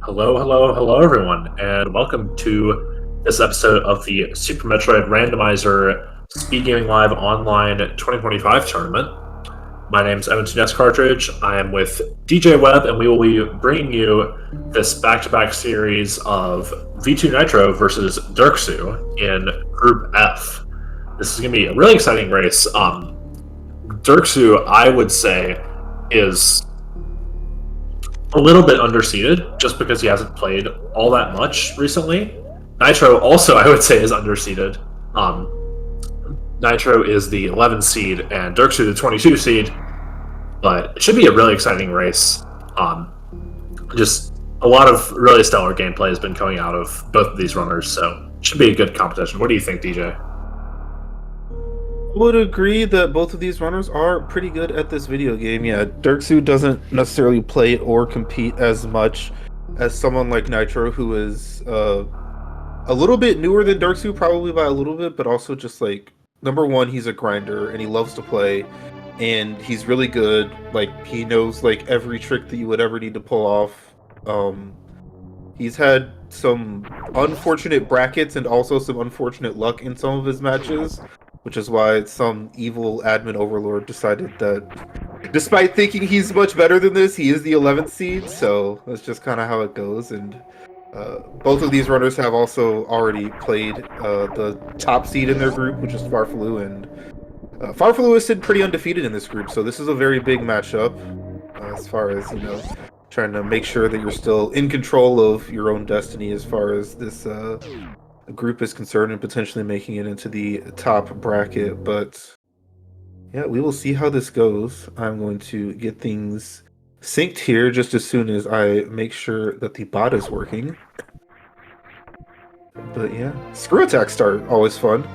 Hello, hello, hello, everyone, and welcome to this episode of the Super Metroid Randomizer Speedgaming Live Online 2025 tournament. My name is V2Nitro Cartridge. I am with DJ Webb, and we will be bringing you this back-to-back series of V2Nitro versus Derxu in Group F. This is going to be a really exciting race. Derxu, I would say, is a little bit underseeded just because he hasn't played all that much recently. Nitro also, I would say, is underseeded. Nitro is the 11 seed and Derxu the 22 seed, but it should be a really exciting race. Just a lot of really stellar gameplay has been coming out of both of these runners, so it should be a good competition. What do you think, DJ? I would agree that both of these runners are pretty good at this video game. Yeah, Derxu doesn't necessarily play or compete as much as someone like Nitro, who is a little bit newer than Derxu, probably by a little bit, but also just like, number one, he's a grinder and he loves to play, and he's really good. Like, he knows like every trick that you would ever need to pull off. He's had some unfortunate brackets and also some unfortunate luck in some of his matches, which is why some evil admin overlord decided that despite thinking he's much better than this, he is the 11th seed, so that's just kind of how it goes. And both of these runners have also already played the top seed in their group, which is Farfalu, and Farfalu is pretty undefeated in this group, so this is a very big matchup as far as, you know, trying to make sure that you're still in control of your own destiny as far as this group is concerned and potentially making it into the top bracket. But yeah, we will see how this goes. I'm going to get things synced here just as soon as I make sure that the bot is working. But yeah, screw attack start, always fun.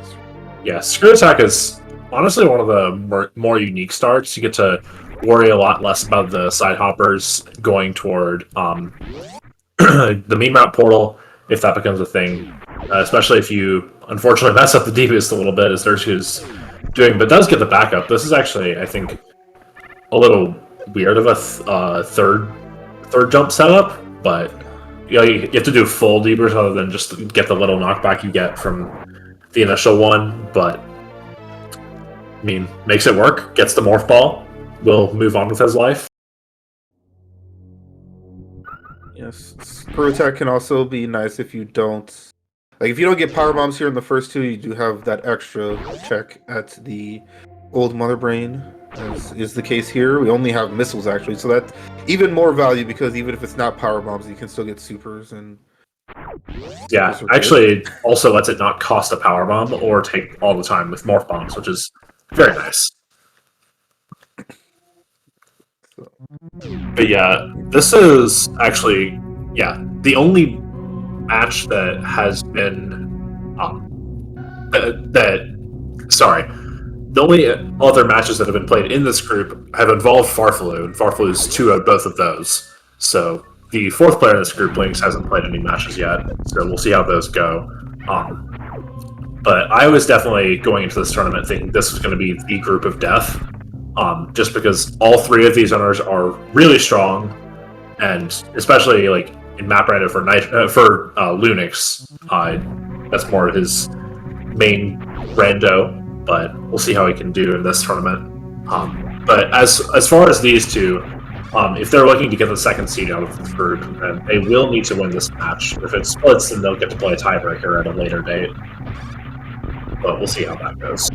Yeah, screw attack is honestly one of the more unique starts. You get to worry a lot less about the side hoppers going toward the meme route portal, if that becomes a thing. Especially if you, unfortunately, mess up the deepest a little bit, as Derxu's doing, but does get the backup. This is actually, I think, a little weird of a third jump setup, but you have to do full deepers other than just get the little knockback you get from the initial one. But I mean, makes it work. Gets the morph ball. Will move on with his life. Yes, screw attack can also be nice if you don't. Like, if you don't get power bombs here in the first two, you do have that extra check at the old Mother Brain, as is the case here. We only have missiles, actually, so that's even more value, because even if it's not power bombs, you can still get supers. And yeah, actually, also lets it not cost a power bomb or take all the time with morph bombs, which is very nice. But yeah, this is actually, the only match that has been the only other matches that have been played in this group have involved Farfalu, and Farfalu's two of both of those. So the fourth player in this group, Lynx, hasn't played any matches yet, so we'll see how those go. But I was definitely going into this tournament thinking this was going to be the group of death, just because all three of these runners are really strong, and especially like in map random for Lunix, that's more his main rando, but we'll see how he can do in this tournament. But as far as these two, if they're looking to get the second seed out of the group, then they will need to win this match. If it splits, then they'll get to play a tiebreaker at a later date. But we'll see how that goes.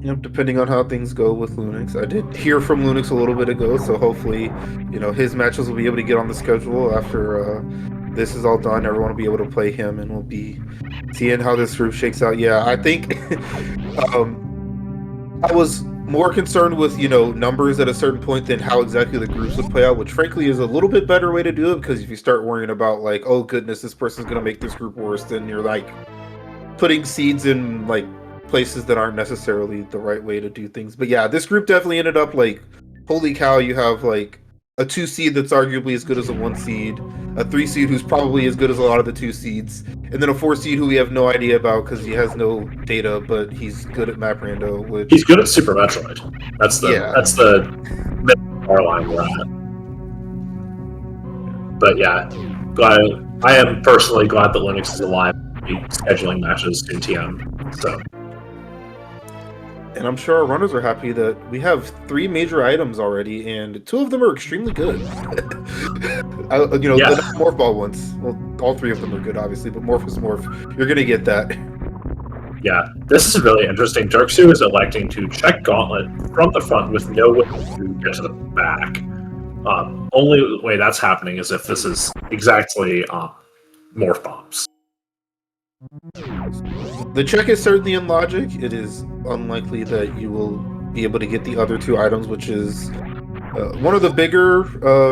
Yep, depending on how things go with Lunix. I did hear from Lunix a little bit ago, so hopefully, you know, his matches will be able to get on the schedule after this is all done. Everyone will be able to play him, and we'll be seeing how this group shakes out. Yeah, I think I was more concerned with, you know, numbers at a certain point than how exactly the groups would play out, which frankly is a little bit better way to do it, because if you start worrying about like, oh goodness, this person's going to make this group worse, then you're like putting seeds in like places that aren't necessarily the right way to do things. But yeah, this group definitely ended up like, holy cow, you have like a 2 seed that's arguably as good as a 1 seed, a 3 seed who's probably as good as a lot of the 2 seeds, and then a 4 seed who we have no idea about because he has no data, but he's good at map rando. Which he's good at Super Metroid. That's the bar line we're at. But yeah, I am personally glad that Linux is alive, scheduling matches in TM. So. And I'm sure our runners are happy that we have 3 major items already, and 2 of them are extremely good. The Morph Ball ones. Well, all 3 of them are good, obviously, but Morph is Morph. You're going to get that. Yeah, this is really interesting. Derxu is electing to check Gauntlet from the front with no way to get to the back. Only way that's happening is if this is exactly Morph Bombs. The check is certainly in logic. It is unlikely that you will be able to get the other 2 items, which is one of the bigger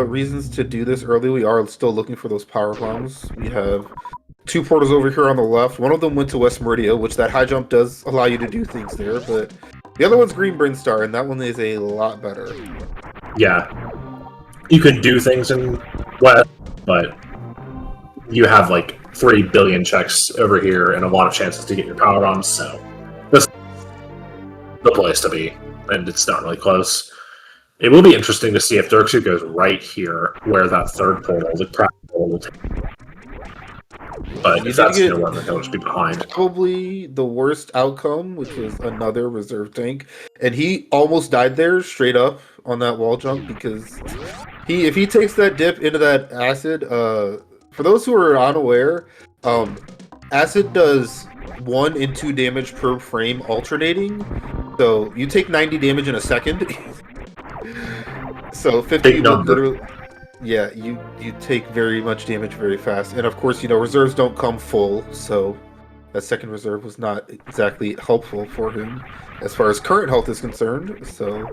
reasons to do this early. We are still looking for those power bombs. We have 2 portals over here on the left. One of them went to West Meridia, which that high jump does allow you to do things there, but the other one's Green Bryn Star, and that one is a lot better. Yeah. You can do things in West, but you have like 3 billion checks over here and a lot of chances to get your power bombs, so this is the place to be, and it's not really close. It will be interesting to see if Derxu goes right here, where that 3rd portal, the crack portal, will take. But if that's the one, he'll just be behind. Probably the worst outcome, which was another reserve tank, and he almost died there straight up on that wall jump, because if he takes that dip into that acid, for those who are unaware, acid does 1 and 2 damage per frame alternating, so you take 90 damage in a second. So 50 would literally, yeah, you take very much damage very fast, and of course, reserves don't come full, so that second reserve was not exactly helpful for him as far as current health is concerned. So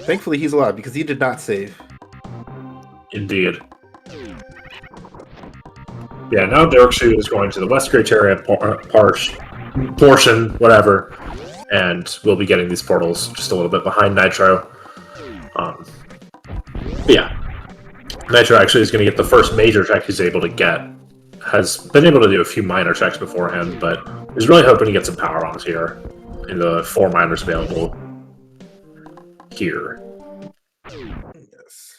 thankfully, he's alive because he did not save. Indeed. Yeah, now Derxu is going to the West Criteria portion, whatever, and we'll be getting these portals just a little bit behind Nitro. Yeah, Nitro actually is going to get the first major check he's able to get. Has been able to do a few minor checks beforehand, but is really hoping to get some power bombs here in the 4 minors available here. Yes.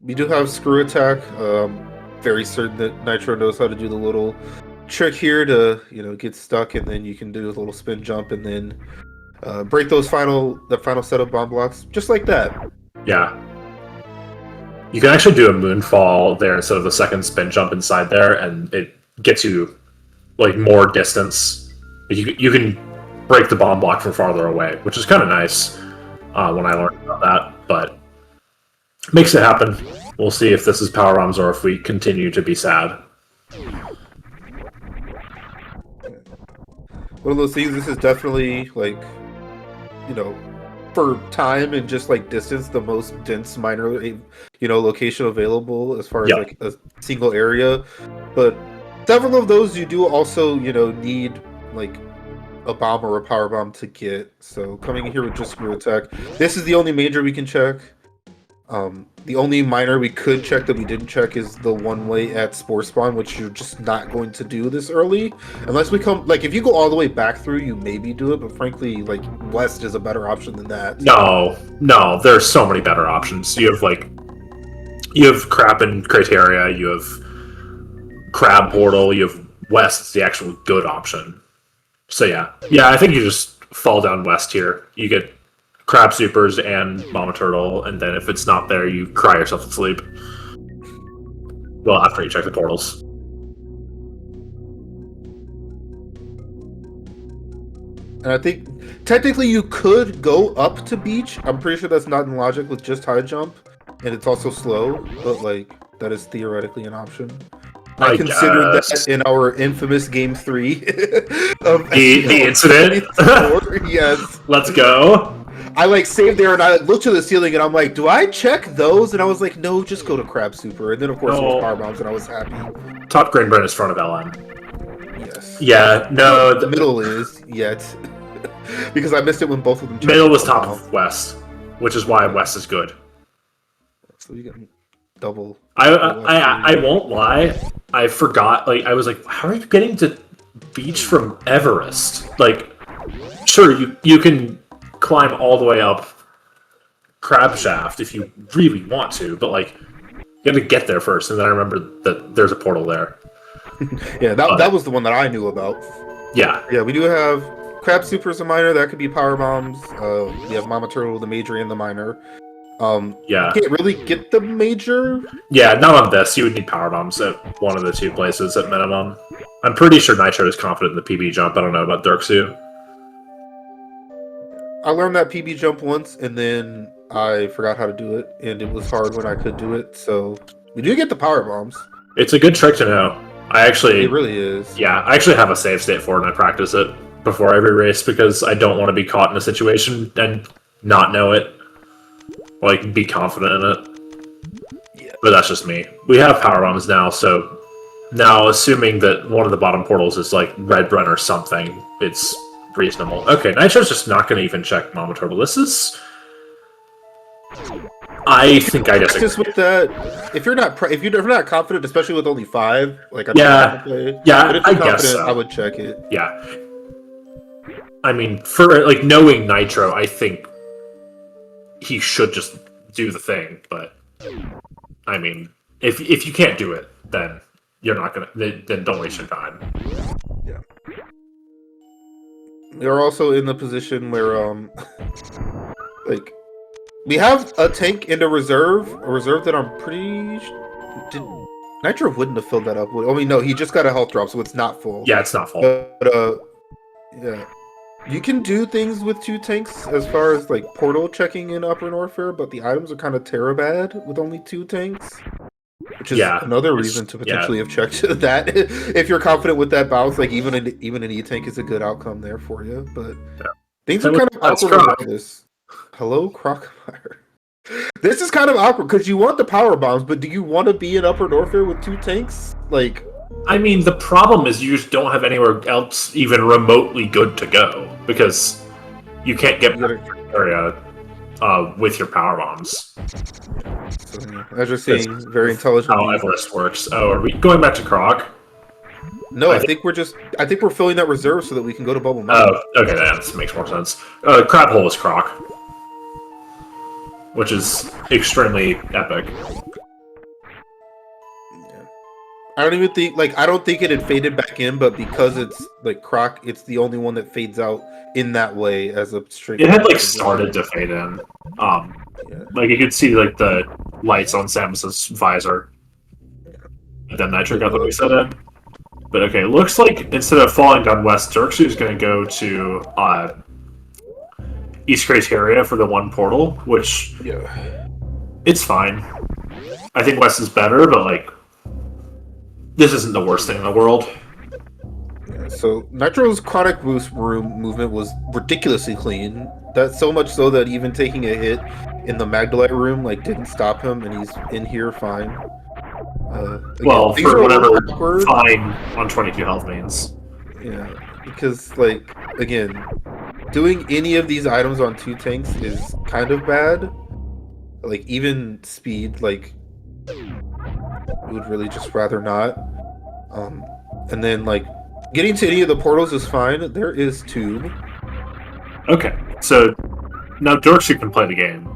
We do have Screw Attack. Very certain that Nitro knows how to do the little trick here to get stuck, and then you can do a little spin jump and then break the final set of bomb blocks just like that. Yeah, you can actually do a moonfall there instead of the second spin jump inside there, and it gets you like more distance. You can break the bomb block from farther away, which is kind of nice when I learned about that, but makes it happen. We'll see if this is power bombs or if we continue to be sad. One of those things, this is definitely, like, for time and just, like, distance, the most dense minor, location available as far as, like, a single area. But several of those you do also, need, like, a bomb or a power bomb to get. So coming in here with just Screw Attack. This is the only major we can check. The only minor we could check that we didn't check is the one-way at Spore Spawn, which you're just not going to do this early. Unless we come, like, if you go all the way back through, you maybe do it, but frankly, like, West is a better option than that. No, there's so many better options. You have Crab and Criteria, you have Crab Portal, you have West is the actual good option. So yeah, I think you just fall down West here. You get Crab Supers and Mama Turtle, and then if it's not there, you cry yourself to sleep. Well, after you check the portals. And I think, technically, you could go up to Beach. I'm pretty sure that's not in logic with just high jump, and it's also slow, but, like, that is theoretically an option. I considered that in our infamous Game 3 of the incident. Yes. Let's go. I like saved there and I looked to the ceiling and I'm like, do I check those? And I was like, no, just go to Crab Super. And then of course it was Power Bombs and I was happy. Top Green Bryn is front of LM. Yes. Yeah, no. The middle is yet. Because I missed it when both of them checked. Middle was top of West, which is why West is good. So you get double. I won't lie. I forgot. Like, I was like, how are you getting to Beach from Everest? Like, sure, you can climb all the way up Crab Shaft if you really want to, but like, You had to get there first, and then I remember that there's a portal there. Yeah, that was the one that I knew about. Yeah. Yeah, we do have Crab Super as a minor. That could be power bombs. We have Mama Turtle, the major and the minor. Yeah. You can't really get the major. Yeah, not on this. You would need power bombs at one of the two places at minimum. I'm pretty sure Nitro is confident in the PB jump. I don't know about Derxu. I learned that PB jump once, and then I forgot how to do it, and it was hard when I could do it. So we do get the power bombs. It's a good trick to know. It really is. Yeah, I actually have a save state for it, and I practice it before every race because I don't want to be caught in a situation and not know it. Like, be confident in it. Yeah. But that's just me. We have power bombs now, so now assuming that one of the bottom portals is like Red Run or something, it's reasonable. Okay, Nitro's just not going to even check Mama Turtle. This is... I think I disagree. Just with that, if you're not confident, especially with only 5, like but if you're I guess so. I would check it. Yeah, I mean, for like knowing Nitro, I think he should just do the thing. But I mean, if you can't do it, then you're not gonna. Then don't waste your time. Yeah. They're also in the position where like. We have a tank and a reserve that I'm pretty... Nitro wouldn't have filled that up. I mean, no, he just got a health drop, so it's not full. Yeah, it's not full. But, yeah. You can do things with 2 tanks as far as, like, portal checking in Upper Norfair, but the items are kind of terabad with only 2 tanks. Which is another reason to potentially have checked that. If you're confident with that bounce, like, even an E-tank is a good outcome there for you, but... Things are kind of awkward about this. Hello, Crocomire. This is kind of awkward because you want the power bombs, but do you want to be in Upper Norfair with 2 tanks? Like, I mean, the problem is you just don't have anywhere else even remotely good to go because you can't get back to the area with your power bombs. So, as you're seeing, very intelligent. How Everest works. Oh, are we going back to Croc? No, I think we're filling that reserve so that we can go to Bubble Mountain. Oh, okay, that makes more sense. Crab Hole is Croc, which is extremely epic. Yeah. I don't think it had faded back in, but because it's like Croc, it's the only one that fades out in that way as a straight. It had like started to fade in. Like you could see like the lights on Samus's visor. And then Nitro got the reset in. But okay, looks like instead of falling down west, Derxu is going to go to East Criteria for the 1 portal, which it's fine. I think west is better, but like this isn't the worst thing in the world. Yeah, so Nitro's chronic boost room movement was ridiculously clean. That's so much so that even taking a hit in the Magdalite room like didn't stop him, and he's in here fine. Again, for whatever fine on 22 health means. Yeah, because, like, again, doing any of these items on 2 tanks is kind of bad. Like, even speed, like, would really just rather not. And then, like, getting to any of the portals is fine. There is Tube. Okay, so now Derxu can play the game.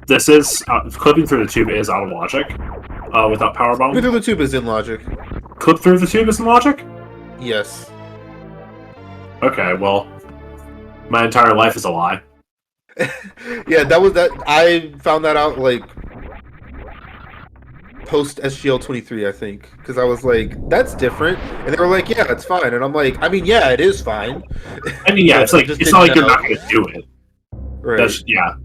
This is clipping through the tube is out of logic without power bomb. Clipping through the tube is in logic. Clip through the tube is in logic? Yes. Okay, well, my entire life is a lie. Yeah, I found that out like post SGL 23, I think, because I was like, "That's different," and they were like, "Yeah, it's fine," and I'm like, "I mean, yeah, it is fine." I mean, yeah, it's like it's not like you're not going to do it. Right? Yeah.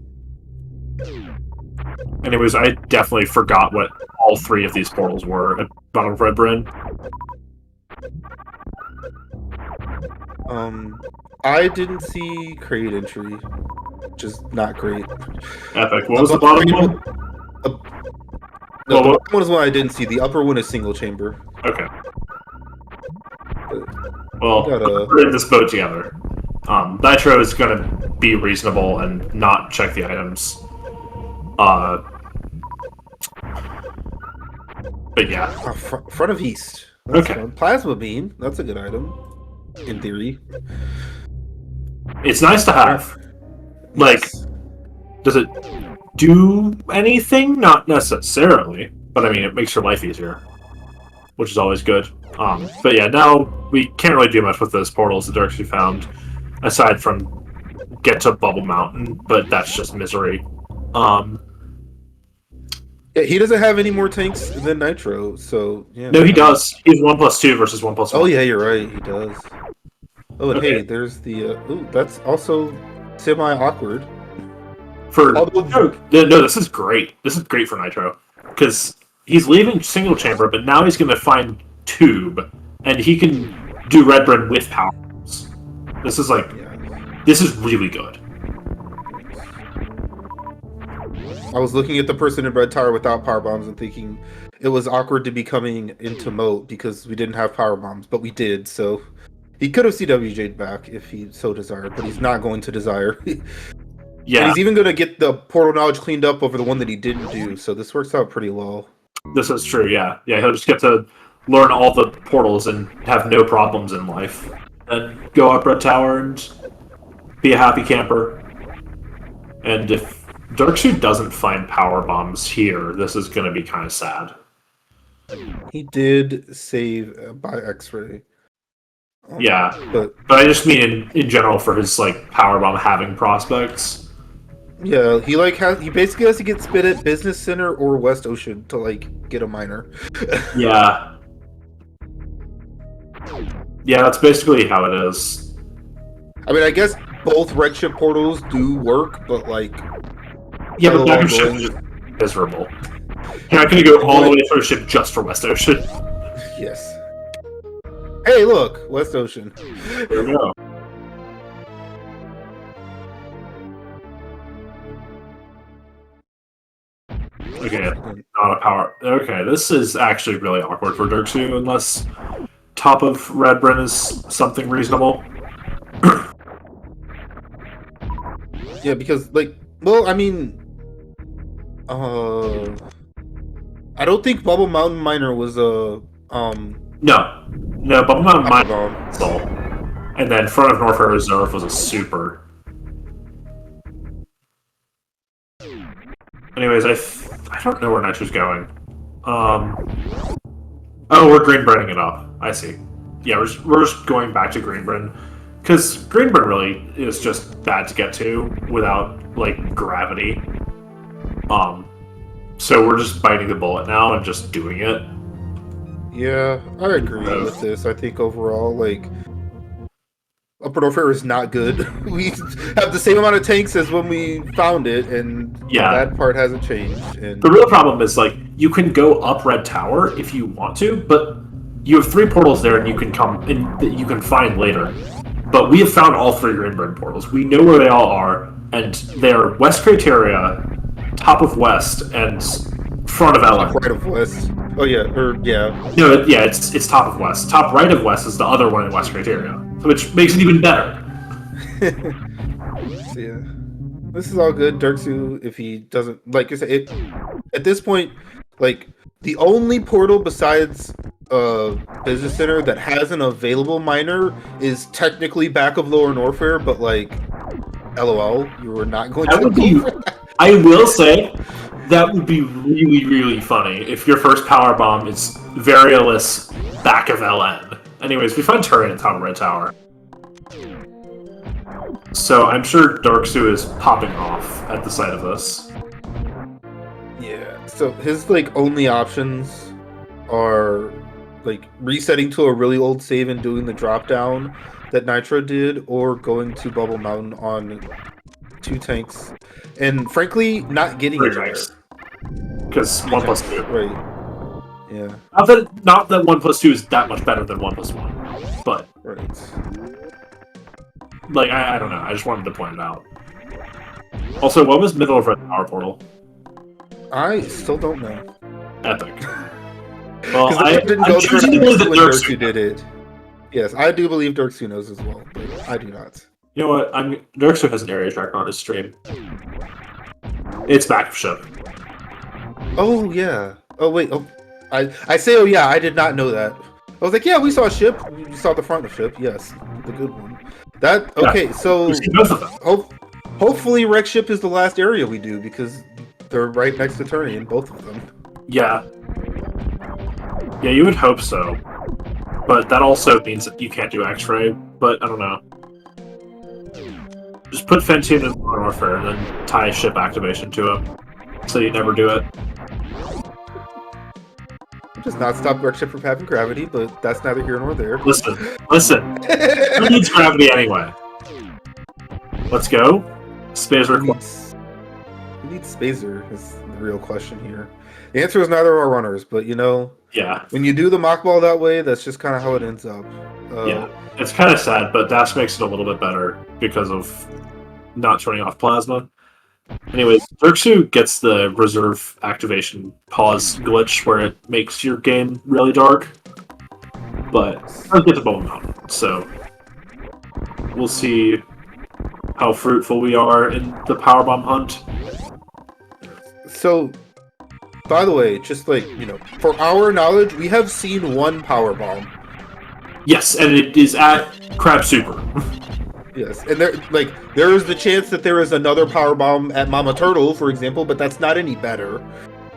Anyways, I definitely forgot what all 3 of these portals were at bottom of Red Bryn. I didn't see crate entry, which is not great. Epic. What was the bottom one? The bottom one is one I didn't see. The upper one is single chamber. Okay. Well, we're in this boat together. Nitro is going to be reasonable and not check the items. But yeah. Front of East. That's fun. Plasma Beam. That's a good item. In theory. It's nice to have. Like, does it do anything, not necessarily, but I mean, it makes your life easier, which is always good. But yeah, now we can't really do much with those portals that Derxu found, aside from get to Bubble Mountain, but that's just misery. Yeah, he doesn't have any more tanks than Nitro, so yeah. No, he does. He's 1+2 versus 1+1. Oh yeah, you're right. He does. Oh, and Okay. hey, there's the. Ooh, that's also semi-awkward. No, this is great. This is great for Nitro because he's leaving single chamber, but now he's going to find tube, and he can do red bread with power. This is this is really good. I was looking at the person in Red Tower without power bombs and thinking it was awkward to be coming into Moat because we didn't have power bombs, but we did. So he could have CWJ'd back if he so desired, but he's not going to desire. Yeah, and he's even going to get the portal knowledge cleaned up over the one that he didn't do. So this works out pretty well. this is true. Yeah, he'll just get to learn all the portals and have no problems in life, and go up Red Tower and be a happy camper. And if Derxu doesn't find power bombs here, this is going to be kind of sad. He did save by X-ray. Yeah, but I just mean in general for his power bomb having prospects. Yeah, he basically has to get spit at Business Center or West Ocean to get a miner. Yeah, that's basically how it is. I mean, I guess both red ship portals do work, but yeah, but back of ship is just miserable. You're not going to go all the way through ship just for West Ocean. Yes. Hey, look, West Ocean. There we go. Okay, not a power. Okay, this is actually really awkward for Derxu unless top of Red Bryn is something reasonable. Yeah, because well, I mean, I don't think Bubble Mountain Miner was a No, Bubble Mountain Miner, bomb. And then Front of Norfair Reserve was a super. Anyways, I don't know where Nitro's going. Oh, we're green-branding it up. I see. Yeah, we're just going back to Greenbrand. Because Greenbrand really is just bad to get to without, gravity. So we're just biting the bullet now and just doing it. Yeah, I agree with this. I think overall, Upper Norfair is not good. We have the same amount of tanks as when we found it, and that part hasn't changed. And the real problem is, you can go up Red Tower if you want to, but you have 3 portals there and you can come and you can find later. But we have found all 3 Greenbrand portals. We know where they all are, and they're West Criteria, top of West, and front of LN. Top right of West. Oh yeah, No, yeah, it's top of West. Top right of West is the other one in West Criteria, which makes it even better. So, yeah, this is all good. Derxu, if he doesn't, like I said, at this point, the only portal besides Business Center that has an available miner is technically back of Lower Norfair, but LOL, you were not going to go for that. I will say that would be really, really funny if your first power bomb is Variolus back of LN. Anyways, we find turret at top of Red Tower. So I'm sure Derxu is popping off at the sight of this. Yeah, so his only options are resetting to a really old save and doing the drop down that Nitro did, or going to Bubble Mountain on 2 tanks, and frankly not getting it there. Because 1+2. Right. Yeah. Not that 1+2 is that much better than 1+1, but right. I don't know. I just wanted to point it out. Also, what was middle of Red Tower portal? I still don't know. Epic. Well, I didn't go choose there to believe that when Derxu did it. Yes, I do believe Derxu knows as well, but I do not. You know what? Derxu has an area tracker on his stream. It's back of ship. Oh yeah. Oh wait. Oh, I say oh yeah. I did not know that. I was yeah, we saw a ship. We saw the front of the ship. Yes, the good one. That okay. So both of them. hopefully wreck ship is the last area we do, because They're right next to turning, both of them. Yeah. Yeah, you would hope so. But that also means that you can't do X-ray, but I don't know. Just put Fentune in Modern Warfare and then tie ship activation to him. So you never do it. Just not stop Dark Ship from having gravity, but that's neither here nor there. Listen. Who needs gravity anyway? Let's go. Spazer. Who needs Spazer is the real question here. The answer is neither of our runners, but you know, Yeah. when you do the mock ball that way, that's just kind of how it ends up. Yeah. It's kind of sad, but Dash makes it a little bit better because of not turning off plasma. Anyways, Derxu gets the reserve activation pause glitch where it makes your game really dark, but it does get the ball out. So we'll see how fruitful we are in the powerbomb hunt. So, by the way, just like, you know, for our knowledge, we have seen one powerbomb. Yes, and it is at Crab Super. Yes, and there is the chance that there is another powerbomb at Mama Turtle, for example, but that's not any better.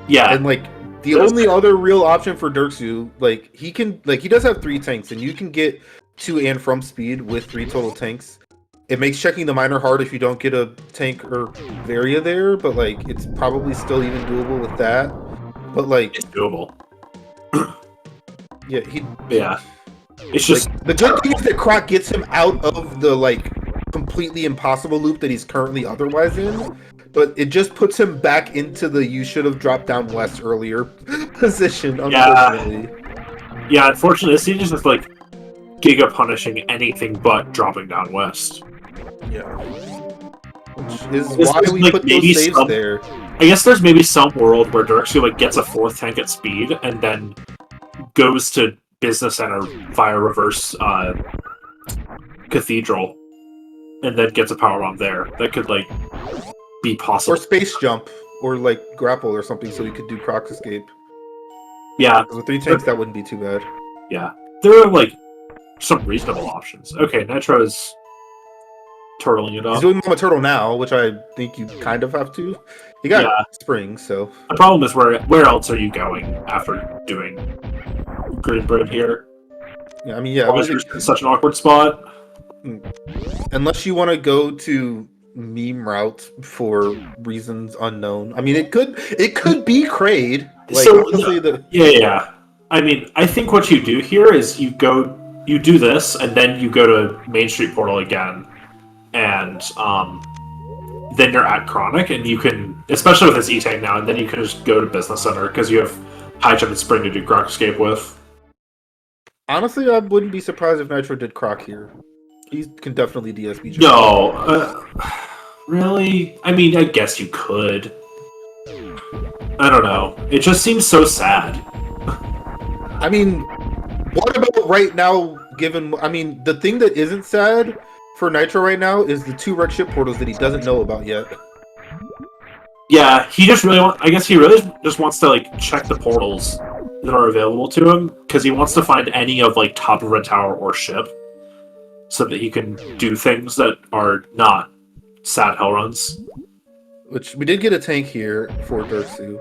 Yeah, And like the only other real option for Derxu, like he does have 3 tanks, and you can get to and from speed with 3 total tanks. It makes checking the miner hard if you don't get a tank or Varia there, but like it's probably still even doable with that. But like it's doable. yeah. It's just like, the good thing is that Croc gets him out of the like completely impossible loop that he's currently otherwise in, but it just puts him back into the you should have dropped down west earlier position. Unfortunately, yeah. Unfortunately, this is just like Giga punishing anything but dropping down west. Yeah, which is why we like put those saves there. I guess there's maybe some world where Derxu like gets a 4th tank at speed and then goes to Business Center via reverse Cathedral, and then gets a powerbomb there. That could like be possible. Or space jump, or like grapple or something, so he could do Croc's escape. Yeah, with 3 tanks, that wouldn't be too bad. Yeah, there are like some reasonable options. Okay, Nitro is turtling it up. He's doing Mama Turtle now, which I think you kind of have to. You got Spring, so the problem is where else are you going after doing Green Bird here? Yeah, I mean, yeah, you're in such an awkward spot. Unless you want to go to meme route for reasons unknown. I mean, it could be Kraid. Like, So honestly, yeah. I mean, I think what you do here is you do this, and then you go to Main Street Portal again, and then you're at Chronic, and you can, especially with this E-Tank now, and then you can just go to Business Center because you have High Jump and Spring to do Croc Escape with. Honestly, I wouldn't be surprised if Nitro did Croc here. He can definitely DSB. No, really? I mean, I guess you could. I don't know. It just seems so sad. I mean, what about right now, given... I mean, the thing that isn't sad for Nitro right now is the 2 wreck ship portals that he doesn't know about yet. Yeah, he just really I guess he really just wants to, like, check the portals that are available to him, because he wants to find any of, like, top of Red Tower or ship, so that he can do things that are not sad hell runs. Which, we did get a tank here for Derxu.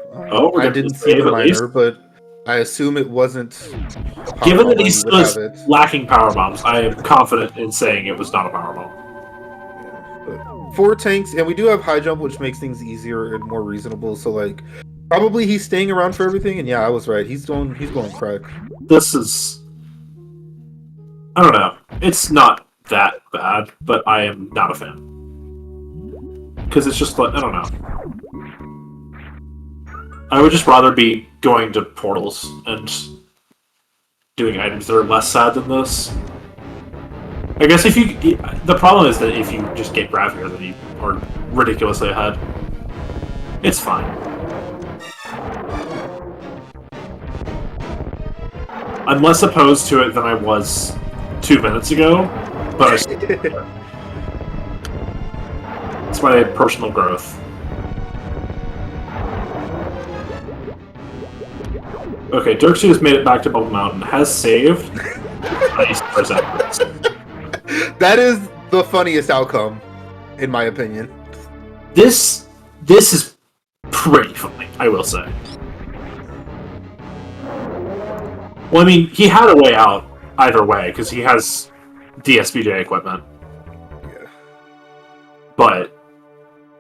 I didn't see the miner, but I assume it wasn't... Given that he's lacking power bombs, I am confident in saying it was not a power bomb. Yeah, 4 tanks, and we do have high jump, which makes things easier and more reasonable, so, like, probably he's staying around for everything, and yeah, I was right. He's going crack. This is... I don't know. It's not that bad, but I am not a fan. Because it's just like, I don't know. I would just rather be going to portals and doing items that are less sad than this. I guess if you... The problem is that if you just get Gravier, then you are ridiculously ahead. It's fine. I'm less opposed to it than I was 2 minutes ago, but it's my personal growth. Okay, Derxu has made it back to Bubble Mountain, has saved. That is the funniest outcome, in my opinion. This is pretty funny, I will say. Well, I mean, he had a way out either way, because he has DSBJ equipment. Yeah. But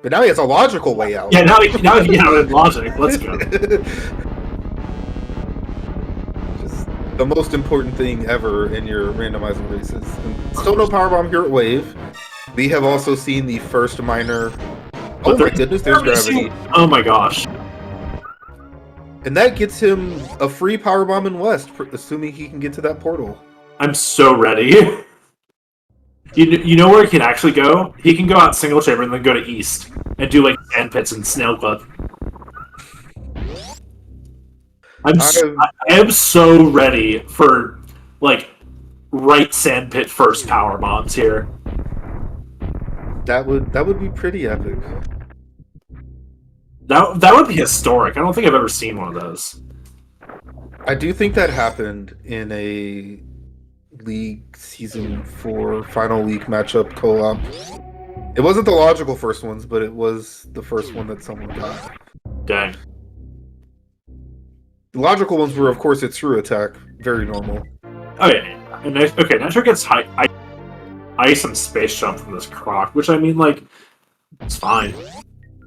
now he has a logical way out. Yeah, now he can out with logic. Let's go. Just the most important thing ever in your randomizer races. And still no powerbomb here at Wave. We have also seen the first miner. Oh my goodness, there's gravity. Oh my gosh. And that gets him a free powerbomb in West, assuming he can get to that portal. I'm so ready. You know where he can actually go? He can go out single chamber and then go to East and do like sand pits and snail clip. I am so ready for like right sand pit first power bombs here. That would be pretty epic. That would be historic. I don't think I've ever seen one of those. I do think that happened in a League Season 4 final league matchup co-op. It wasn't the logical first ones, but it was the first one that someone got. Dang. The logical ones were, of course, its true attack. Very normal. Oh yeah. And okay, Nitro gets ice and space jump from this croc, which I mean, like, it's fine.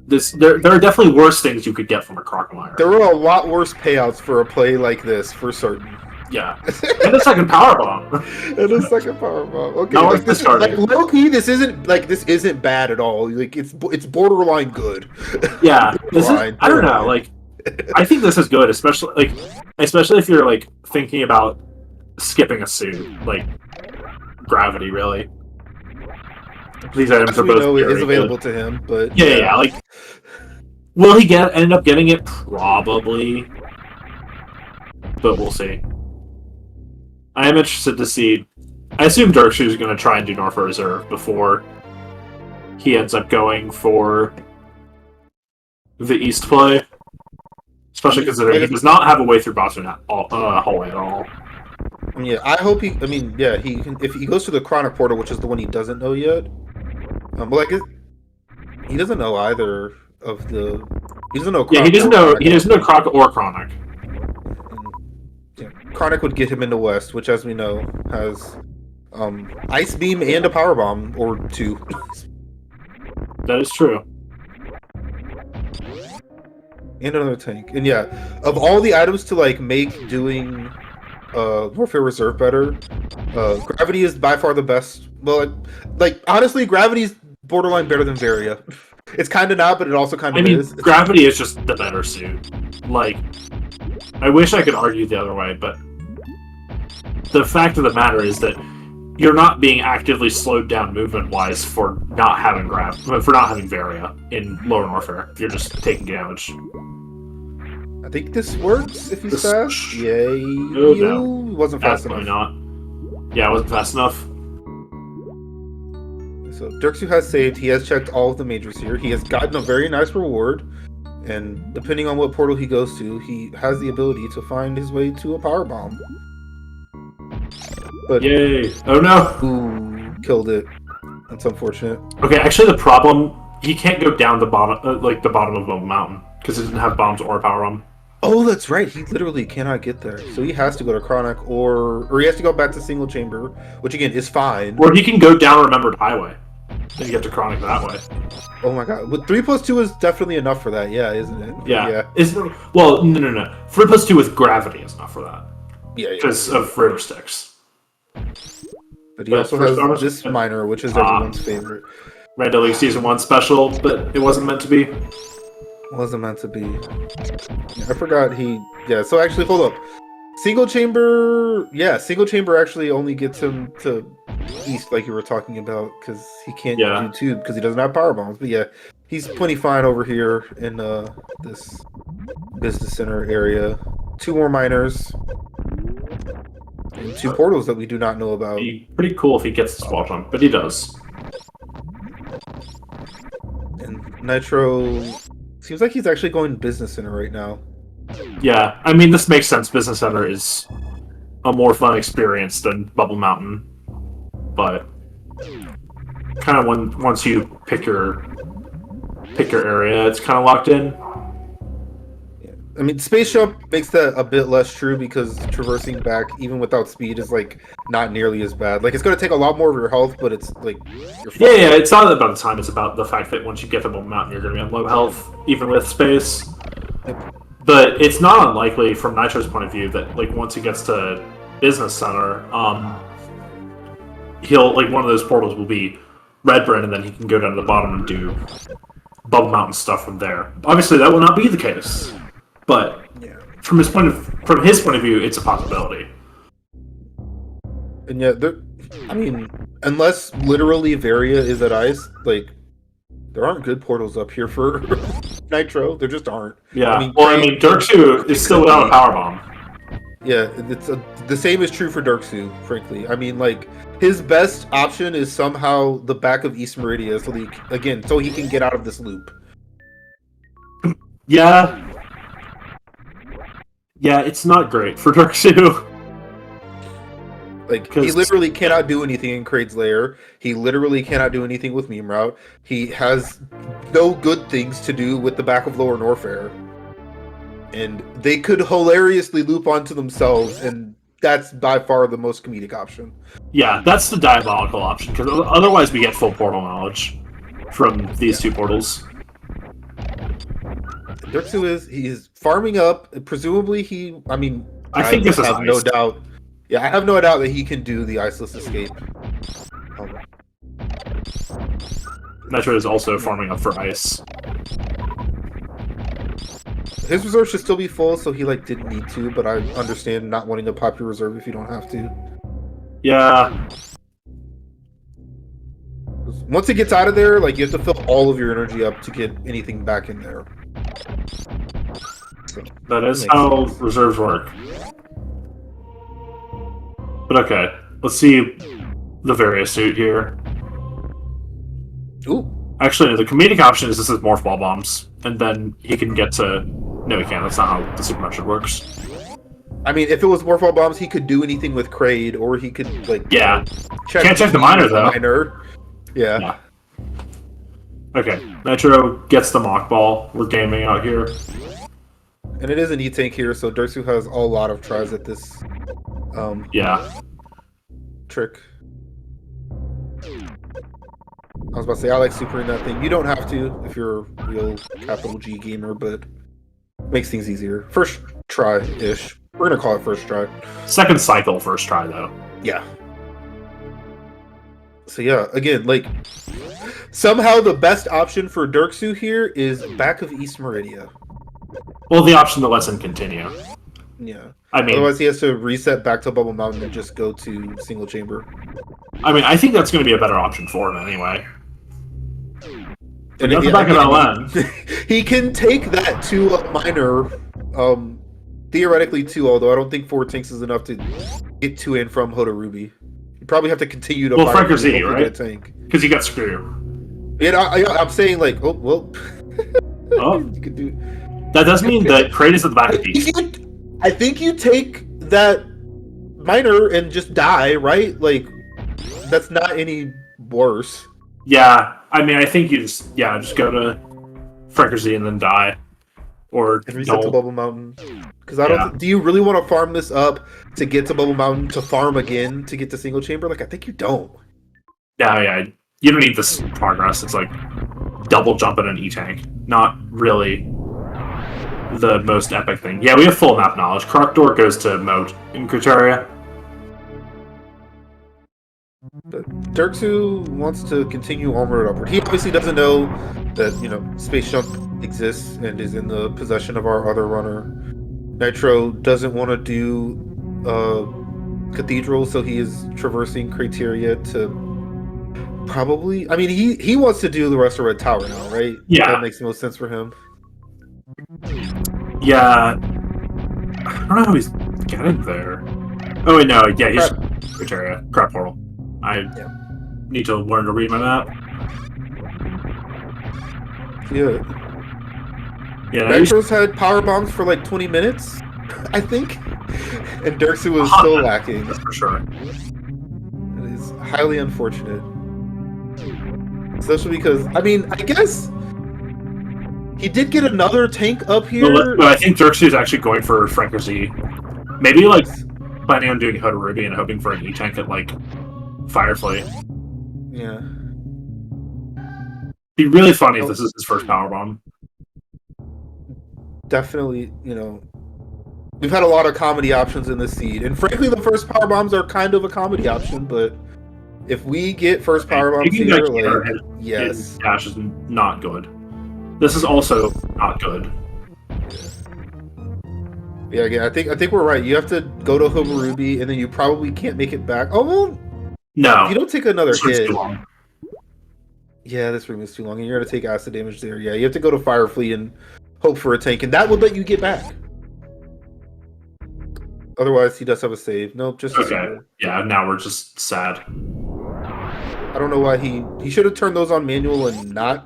There are definitely worse things you could get from a Crocomire. There were a lot worse payouts for a play like this, for certain. Yeah, and a second power bomb. And a second power bomb. Okay, no, like, this is, like, low key, this isn't bad at all. Like it's borderline good. Yeah, I don't know. Like, I think this is good, especially if you're like thinking about skipping a suit, like gravity. Really, these items are both it is available to him, but yeah. Like, will he end up getting it? Probably, but we'll see. I am interested to see. I assume Derxu is going to try and do North Reserve before he ends up going for the East play. Especially considering he does not have a way through Boston hallway at all. Yeah, I hope he. I mean, yeah, he can. If he goes to the Chronic portal, which is the one he doesn't know yet. But like, he doesn't know either of the. He doesn't know. Yeah, he doesn't know. He doesn't know Croc or Chronic. Yeah, Chronic would get him into West, which, as we know, has Ice Beam and a Power Bomb or two. That is true. And another tank. And yeah, of all the items to like make doing Warfare Reserve better, Gravity is by far the best. Well, like honestly, Gravity's borderline better than Varia. It's kind of not, but it also kind of is. Gravity is just the better suit. Like, I wish I could argue the other way, but the fact of the matter is that you're not being actively slowed down movement-wise for not having Varia in lower warfare. You're just taking damage. I think this works if he's fast. Yay! No. Wasn't fast enough. Not. Yeah, it wasn't fast enough. So Derxu has saved. He has checked all of the majors here. He has gotten a very nice reward, and depending on what portal he goes to, he has the ability to find his way to a power bomb. But yay! Oh no! Ooh, killed it. That's unfortunate. Okay, actually, the problem, he can't go down the bottom, like the bottom of a mountain, because it doesn't have bombs or a power bomb. Oh, that's right. He literally cannot get there, so he has to go to Chronic, or he has to go back to single chamber, which again is fine. Or he can go down Remembered Highway and get to Chronic that way. Oh my god! But 3+2 is definitely enough for that, yeah, isn't it? Yeah. Well, no. 3+2 with Gravity is enough for that. Yeah. Because of River Sticks. But he also has this miner, which is everyone's favorite. Rando League Season 1 special, but it wasn't meant to be. Wasn't meant to be. I forgot he... Yeah, so actually, hold up. Single chamber... Yeah, single chamber actually only gets him to East, like you were talking about, because he can't do tube, because he doesn't have power bombs. But yeah, he's plenty fine over here in this business center area. 2 more miners. And 2 portals that we do not know about. It'd be pretty cool if he gets this wall jump, but he does. And Nitro seems like he's actually going Business Center right now. Yeah, I mean, this makes sense. Business Center is a more fun experience than Bubble Mountain, but kind of once you pick your area, it's kind of locked in. I mean, space jump makes that a bit less true because traversing back, even without speed, is like not nearly as bad. Like it's going to take a lot more of your health, but it's like you're fine. Yeah, it's not about the time. It's about the fact that once you get to the mountain, you're going to be on low health, even with space. But it's not unlikely, from Nitro's point of view, that like once he gets to Business Center, he'll like one of those portals will be Redburn, and then he can go down to the bottom and do Bubble Mountain stuff from there. Obviously, that will not be the case, but from his point of view, it's a possibility. And yet, I mean, unless literally Varia is at ice, like there aren't good portals up here for Nitro. There just aren't. Yeah. I mean, Derxu is still without a power bomb. Yeah, the same is true for Derxu, frankly. I mean, like, his best option is somehow the back of East Meridia, so he can get out of this loop. Yeah. Yeah, it's not great for Derxu. Like, he literally cannot do anything in Kraid's Lair. He literally cannot do anything with Meme Route. He has no good things to do with the back of Lower Norfair. And they could hilariously loop onto themselves, and that's by far the most comedic option. Yeah, that's the diabolical option, because otherwise we get full portal knowledge from these two portals. Derxu he's farming up. Presumably I think this is have no doubt. Yeah, I have no doubt that he can do the Iceless Escape. Nitro is also farming up for ice. His reserve should still be full, so he didn't need to, but I understand not wanting to pop your reserve if you don't have to. Yeah. Once it gets out of there, you have to fill all of your energy up to get anything back in there. So, that is how reserves work. But okay, let's see the various suit here. Ooh. Actually, the comedic option is this is Morph Ball Bombs, and then he can get to... No, he can't. That's not how the super method works. I mean, if it was Morph Ball Bombs, he could do anything with Kraid, or he could, Yeah. Can't check the miner, though. Yeah. Okay, Nitro gets the Mock Ball. We're gaming out here. And it is an E-Tank here, so Derxu has a lot of tries at this trick. I was about to say, I like supering that thing. You don't have to if you're a real capital G gamer, but makes things easier. First try-ish. We're going to call it first try. Second cycle first try, though. Yeah. So yeah, again, somehow the best option for Derxu here is back of East Meridia. Well, the option that lets him continue. Yeah. I mean, otherwise he has to reset back to Bubble Mountain and just go to single chamber. I mean, I think that's going to be a better option for him anyway. And back of LN. He can take that to a minor, theoretically too, although I don't think 4 tanks is enough to get to and from Hoda Ruby. You probably have to continue to Franker Z, right? Tank. Because he got screwed. Yeah, I'm saying oh well. Oh, you could do. That does mean that Kraid is at the back of the I think you take that minor and just die, right? That's not any worse. Yeah, I mean, I think you just go to Franker Z and then die. Or and reset to Bubble Mountain. Because I don't. Do you really want to farm this up to get to Bubble Mountain to farm again to get to single chamber? I think you don't. Yeah. You don't need this progress. It's double jumping an E-Tank. Not really the most epic thing. Yeah, we have full map knowledge. Krokdor goes to Moat in Criteria. But Derxu wants to continue onward upward. He obviously doesn't know that, Space Jump exists and is in the possession of our other runner. Nitro doesn't want to do Cathedral, so he is traversing Criteria to probably... I mean, he wants to do the rest of Red Tower now, right? Yeah. That makes the most sense for him. Yeah. I don't know how he's getting there. Oh, wait, no. Yeah, he's Criteria. Crap portal. I need to learn to read my map. Yeah. Yeah, Nitro's had power bombs for 20 minutes, I think. And Derxu was still lacking. For sure. It is highly unfortunate. Especially because, I mean, I guess He did get another tank up But here. I think Derxu is actually going for Franker Z. Maybe like planning on doing Hood Ruby and hoping for an E-tank at like Firefly. Yeah. Be really funny if this is his first powerbomb. Definitely, we've had a lot of comedy options in this seed, and frankly, the first power bombs are kind of a comedy option. But if we get first power bombs here, like yes, Dash is not good. This is also not good. Yeah, again, I think we're right. You have to go to Hobarubi, and then you probably can't make it back. Oh well, no, if you don't take another hit. Too long. Yeah, this room is too long, and you're gonna take acid damage there. Yeah, you have to go to Firefly and hope for a tank, and that would let you get back. Otherwise, he does have a save. Nope, just okay. Yeah, now we're just sad. I don't know why he should have turned those on manual and not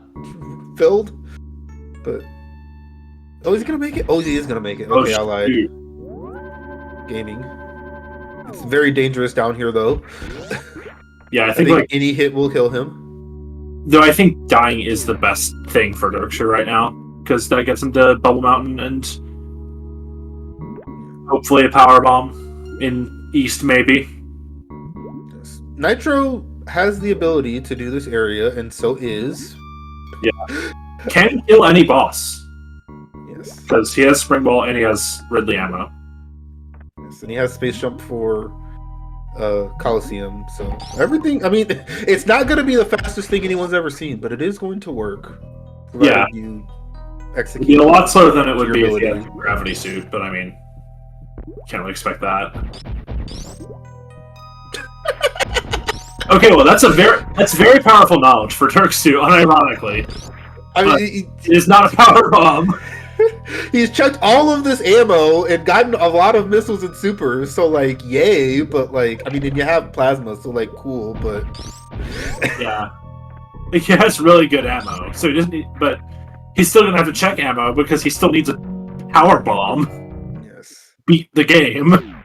filled. But oh, he's gonna make it. Oh, he is gonna make it. Okay, I lied. Gaming. It's very dangerous down here, though. Yeah, I think like any hit will kill him. Though I think dying is the best thing for Derxu right now, because that gets him to Bubble Mountain and hopefully a power bomb in East, maybe. Yes. Nitro has the ability to do this area, and so is. Yeah. Can kill any boss. Yes. Because he has Spring Ball and he has Ridley ammo. Yes, and he has Space Jump for Coliseum, so everything. I mean, it's not going to be the fastest thing anyone's ever seen, but it is going to work. Yeah, you execute. It'd be a lot slower than it would be if you had a gravity suit, but I mean, can't really expect that. Okay, well that's very powerful knowledge for Derxu, unironically. I mean, it is not a power bomb. He's chucked all of this ammo and gotten a lot of missiles and supers, so like, yay! But like, I mean, and you have plasma, so like, cool. But yeah, he has really good ammo, so he doesn't need. But he's still gonna have to check ammo because he still needs a power bomb. Yes. Beat the game.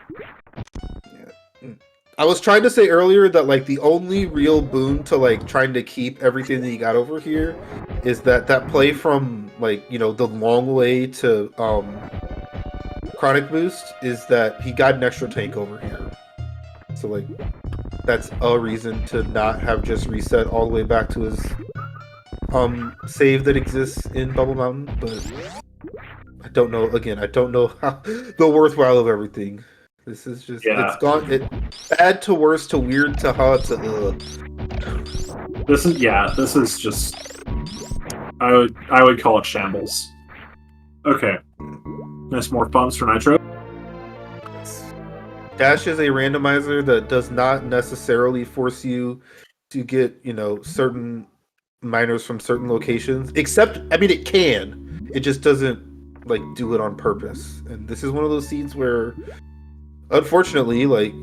I was trying to say earlier that like the only real boon to like trying to keep everything that you got over here is that play from like, the long way to Chronic Boost is that he got an extra tank over here. So like that's a reason to not have just reset all the way back to his save that exists in Bubble Mountain, but I don't know how the worthwhile of everything. This is just it's gone bad to worse to weird to hot to This is just I would call it shambles. Okay. Nice morph bombs for Nitro. Dash is a randomizer that does not necessarily force you to get, certain miners from certain locations. Except, I mean, it can. It just doesn't like do it on purpose. And this is one of those seeds where unfortunately, like,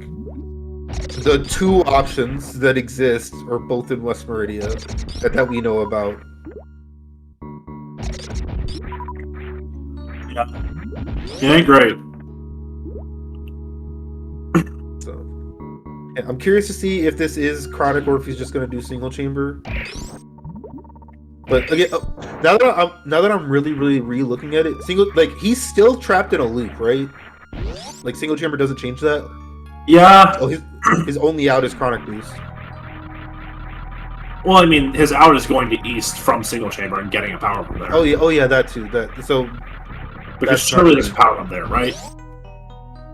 the two options that exist are both in West Meridia that we know about. Yeah. It ain't great. So, yeah, I'm curious to see if this is Chronic or if he's just going to do single chamber. But again, now that I'm really re-looking at it, he's still trapped in a loop, right? Like, single chamber doesn't change that? Yeah. Oh, his only out is Chronic Boost. Well, I mean, his out is going to East from single chamber and getting a power bomb there. Oh yeah, that too. Because surely there's a power bomb there, right?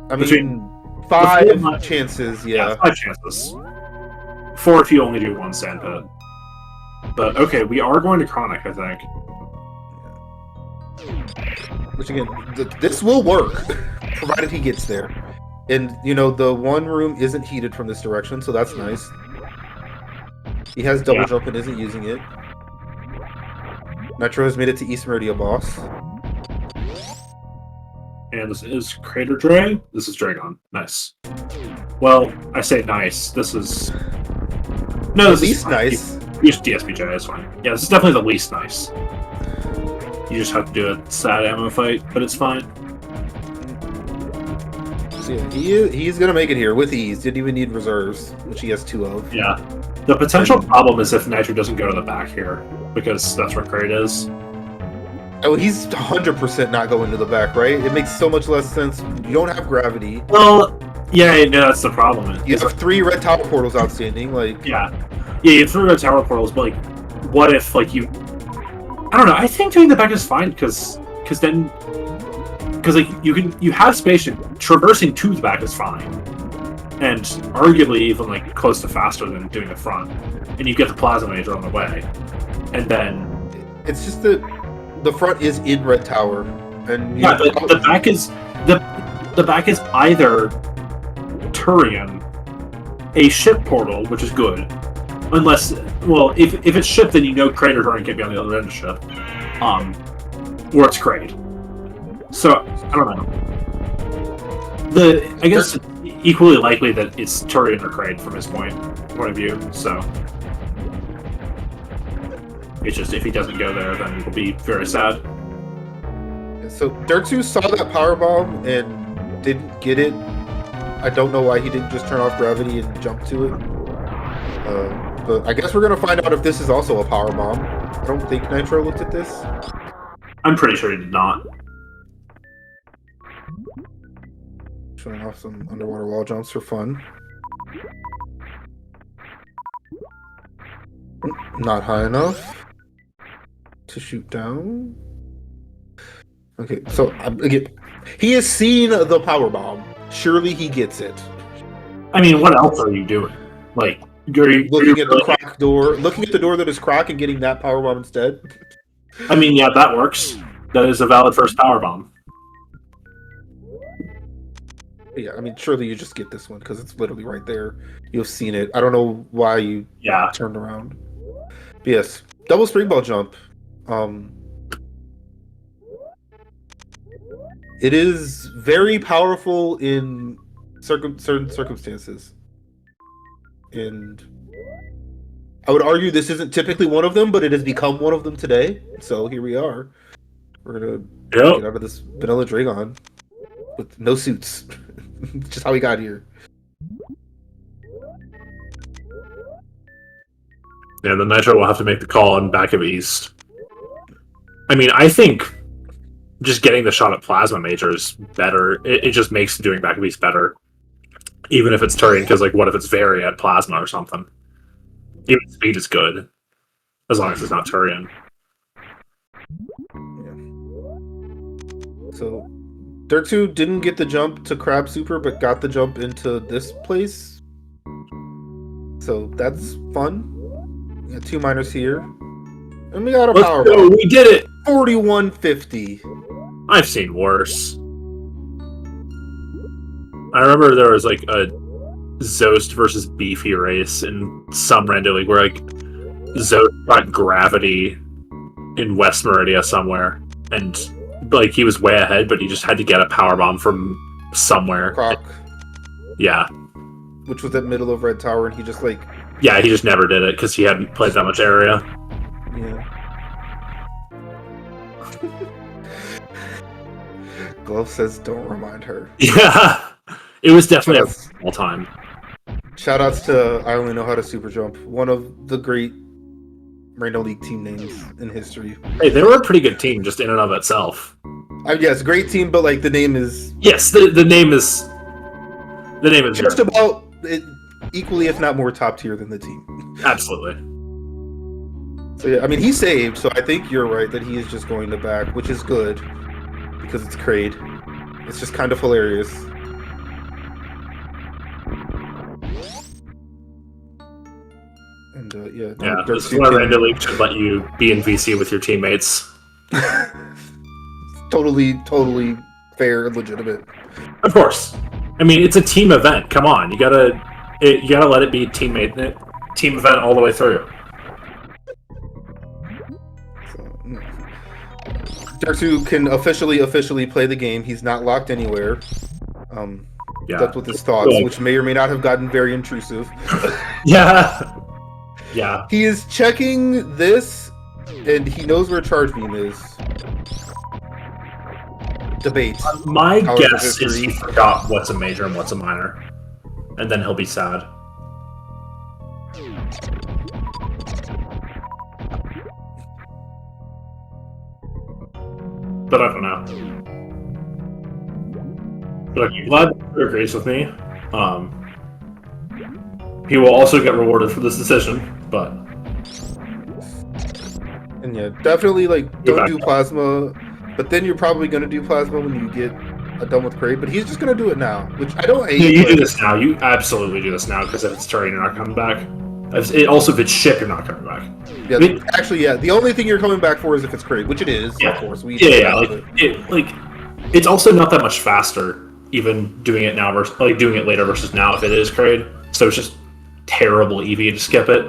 I mean, 5 chances, yeah. 5 chances. 4 if you only do 1 sandpit. But okay, we are going to Chronic, I think. Which again, this will work, provided he gets there. And, the one room isn't heated from this direction, so that's nice. He has double jump and isn't using it. Nitro has made it to East Meridia boss. And this is Crater Dre. This is Dragon. Nice. Well, I say nice. This is... No, at least nice. Use DSBJ, that's fine. Yeah, this is definitely the least nice. You just have to do a sad ammo fight, but it's fine. So yeah, he's gonna make it here with ease. Didn't even need reserves, which he has 2 of. Yeah. The potential problem is if Nitro doesn't go to the back here, because that's where Crate is. Oh, he's 100% not going to the back, right? It makes so much less sense. You don't have gravity. Well, yeah, that's the problem. You have 3 red tower portals outstanding. Like, yeah, you have 3 red tower portals, but like, what if like you? I don't know. I think doing the back is fine because like you have space and traversing to the back is fine, and arguably even like close to faster than doing the front, and you get the plasma major on the way, and then it's just that the front is in red tower, and yeah, but the back is the back is either Turian, a ship portal, which is good, unless if it's ship, then you know Crater Turian can't be on the other end of ship, or it's Crate. So I don't know. I guess it's equally likely that it's Turian or Crate from his point of view. So it's just if he doesn't go there, then it'll be very sad. So Derxu saw that power bomb and didn't get it. I don't know why he didn't just turn off gravity and jump to it. But I guess we're gonna find out if this is also a power bomb. I don't think Nitro looked at this. I'm pretty sure he did not. Showing off some underwater wall jumps for fun. Not high enough to shoot down. Okay, so again, he has seen the power bomb. Surely he gets it. I mean, what else are you doing? Like, looking at the crack door, looking at the door that is cracked and getting that power bomb instead. I mean, yeah, that works. That is a valid first power bomb. Yeah, I mean, surely you just get this one because it's literally right there. You've seen it. I don't know why you turned around. But yes, double springboard jump. It is very powerful in certain circumstances, and I would argue this isn't typically one of them, but it has become one of them today. So here we are. We're gonna get out of this vanilla Dragon with no suits. Just how we got here. Yeah, the Nitro will have to make the call on back of East. I mean, I think just getting the shot at Plasma Major is better. It just makes doing back of East better. Even if it's Turian, because like, what if it's Very at Plasma or something? Even speed is good. As long as it's not Turian. Yeah. So Derxu didn't get the jump to Crab Super, but got the jump into this place. So that's fun. We got 2 minors here. And we got a power bomb. We did it! 4150. I've seen worse. I remember there was like a Zost versus Beefy race in some random league where like Zost got gravity in West Meridia somewhere, and like he was way ahead, but he just had to get a power bomb from somewhere. Croc. Yeah. Which was at middle of Red Tower, and he just like... Yeah, he just never did it because he hadn't played that much area. Yeah. Glove says, "Don't remind her." Yeah, it was definitely a small time. Shoutouts to I Only Know How to Super Jump, one of the great Random League team names in history. Hey, they were a pretty good team just in and of itself. Yes, great team, but like the name is... Yes, the name is... The name is... Just about equally, if not more, top tier than the team. Absolutely. So yeah, I mean, he saved, so I think you're right that he is just going to back, which is good. Because it's Kraid. It's just kind of hilarious. And yeah, this is why Random League should let you be in VC with your teammates. Totally fair and legitimate. Of course. I mean, it's a team event. Come on, you gotta let it be team event all the way through. Derxu can officially play the game. He's not locked anywhere. That's with his thoughts, which may or may not have gotten very intrusive. Yeah. He is checking this, and he knows where Charge Beam is. Debate. My guess is he forgot what's a major and what's a minor, and then he'll be sad. but I don't know. But I'm glad he agrees with me. He will also get rewarded for this decision, but... And yeah, definitely, like, don't do plasma, but then you're probably going to do plasma when you get done with Kraid, but he's just going to do it now, which I don't hate. You do this now. You absolutely do this now, because if it's turret, you're not coming back. Also, if it's ship, you're not coming back. Yeah, I mean, actually, yeah, the only thing you're coming back for is if it's Kraid, which it is, yeah. of course. It's also not that much faster, even doing it now versus, like, doing it later versus now if it is Kraid. So it's just terrible EV to skip it.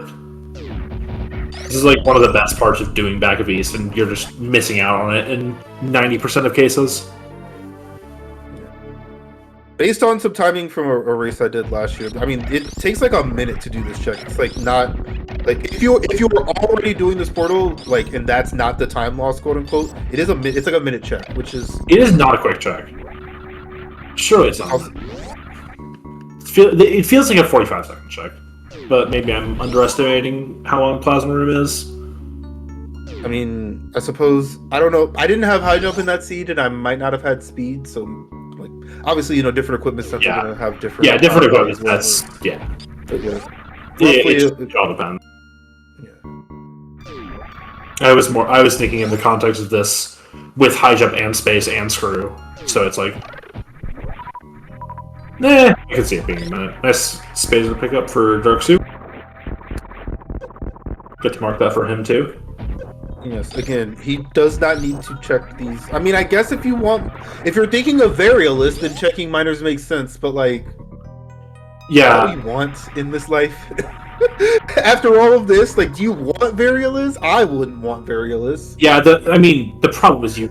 This is like one of the best parts of doing Back of East, and you're just missing out on it in 90% of cases. Based on some timing from a race I did last year, I mean, it takes like a minute to do this check. It's like not like if you were already doing this portal, like, and that's not the time loss, quote unquote. It's like a minute check, which is not a quick check. Surely it's not. It feels like a 45-second check, but maybe I'm underestimating how long Plasma Room is. I mean, I suppose, I don't know. I didn't have high jump in that seed, and I might not have had speed, so, like, obviously, you know, different equipment sets are going to have different... Yeah, different equipment sets, yeah. But yeah. It all depends. Yeah. I was thinking in the context of this with high jump and space and screw, so it's like... I can see it being a minute. Nice space to pick up for Derxu. Good to mark that for him, too. Yes, again, he does not need to check these. I mean, I guess if you're thinking of Varialist, then checking minors makes sense, but like... Yeah. What do you want in this life? After all of this, like, do you want Varialist? I wouldn't want Varialist. Yeah, the problem is you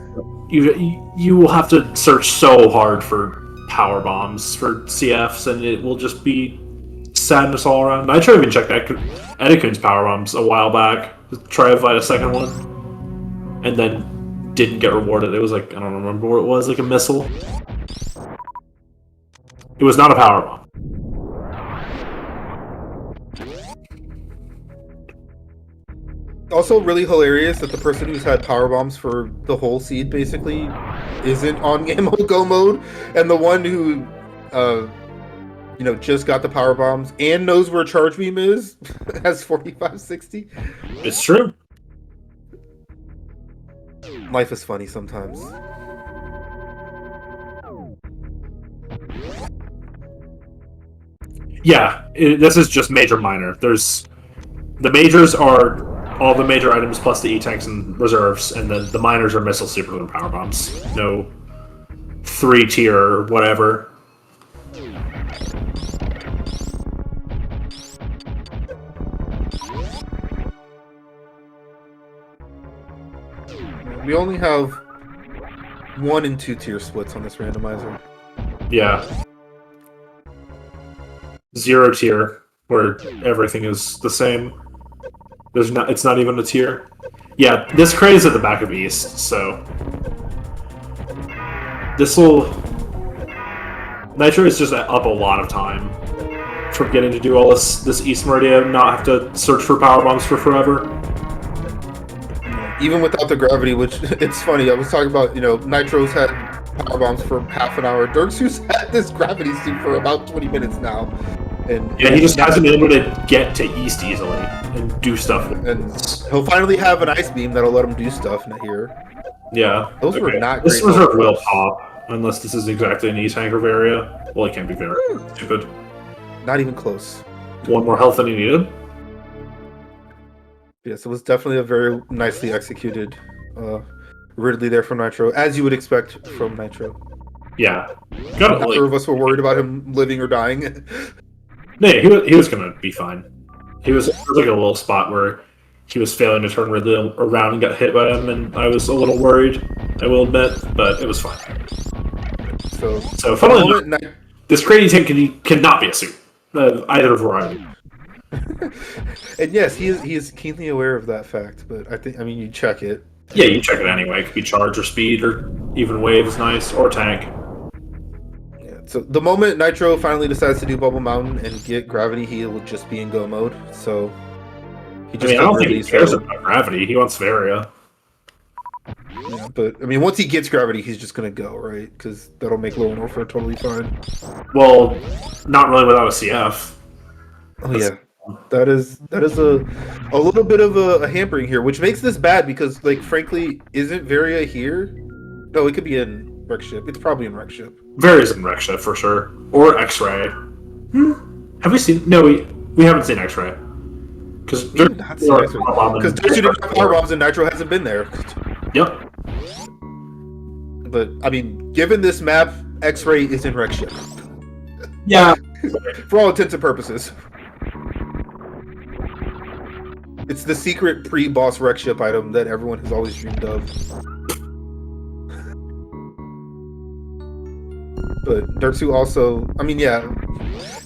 will have to search so hard for power bombs for CFs, and it will just be sadness all around. I tried to even check Edikun's power bombs a while back to try to find a second one, and then didn't get rewarded. It was like, I don't remember what it was, like a missile. It was not a power bomb. Also really hilarious that the person who's had power bombs for the whole seed basically isn't on game mode go mode, and the one who you know, just got the power bombs and knows where charge beam is has 4560. It's true. Life is funny sometimes. Yeah, this is just major minor. The majors are all the major items plus the E-tanks and reserves, and then the minors are missile, super, and power bombs. No 3-tier or whatever. We only have 1 and 2 tier splits on this randomizer. Yeah. 0 tier, where everything is the same. It's not even a tier. Yeah, this Kraid is at the back of East, so Nitro is just up a lot of time for getting to do all this East Meridian, not have to search for power bombs for forever. Even without the gravity, which, it's funny, I was talking about, you know, Nitro's had power bombs for half an hour. Derxu's had this gravity suit for about 20 minutes now. And yeah, he just hasn't been able to get to East easily and do stuff. And he'll finally have an ice beam that'll let him do stuff here. Yeah. Those were not This great. was a real pop, unless this is exactly an E-tanker area. Well, it can't be very stupid. Not even close. 1 more health than he needed. Yes, it was definitely a very nicely executed Ridley there from Nitro, as you would expect from Nitro. Yeah. Neither of us were worried about him living or dying. No, he was gonna be fine. There was like a little spot where he was failing to turn Ridley around and got hit by him, and I was a little worried, I will admit, but it was fine. So funnily enough, this crazy tank cannot be a suit. Either variety. And yes, he is keenly aware of that fact, but I mean, you check it. Yeah, you check it anyway. It could be charge or speed, or even wave is nice, or tank. Yeah. So the moment Nitro finally decides to do Bubble Mountain and get gravity, he will just be in go mode. So he just I don't think he cares about gravity. He wants Varia. Yeah, But I mean, once he gets gravity, he's just gonna go, right? Because that'll make low warfare totally fine. Well, not really without a CF. Oh yeah, that is a little bit of a hampering here, which makes this bad because, like, frankly, isn't Varia here? No, it could be in Wreck Ship. It's probably in Wreck Ship. Various in Wreck Ship for sure, or X-Ray. Have we seen? No, we haven't seen X-Ray. Because Derxu didn't have power bombs and Nitro hasn't been there. Yep. But I mean, given this map, X-Ray is in Wreck Ship. Yeah. For all intents and purposes. It's the secret pre-boss Wreck Ship item that everyone has always dreamed of. But Derxu also, I mean, yeah,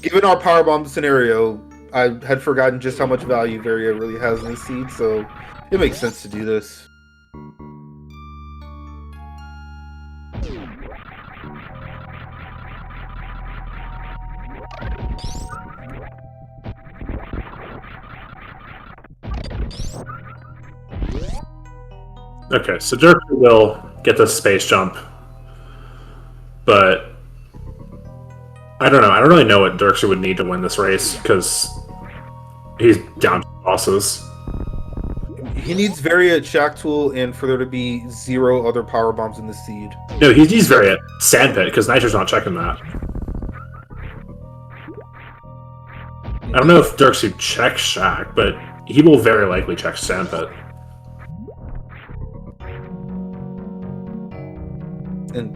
given our powerbomb scenario, I had forgotten just how much value Varia really has in this seed, so it makes sense to do this. Okay, so Derxu will get the space jump, but I don't know. I don't really know what Derxu would need to win this race because he's down to bosses. He needs Varia Shack Tool and for there to be 0 other power bombs in the seed. No, he needs Varia Sandpit because Nitro's not checking that. I don't know if Derxu checks Shack, but he will very likely check Sandpit. And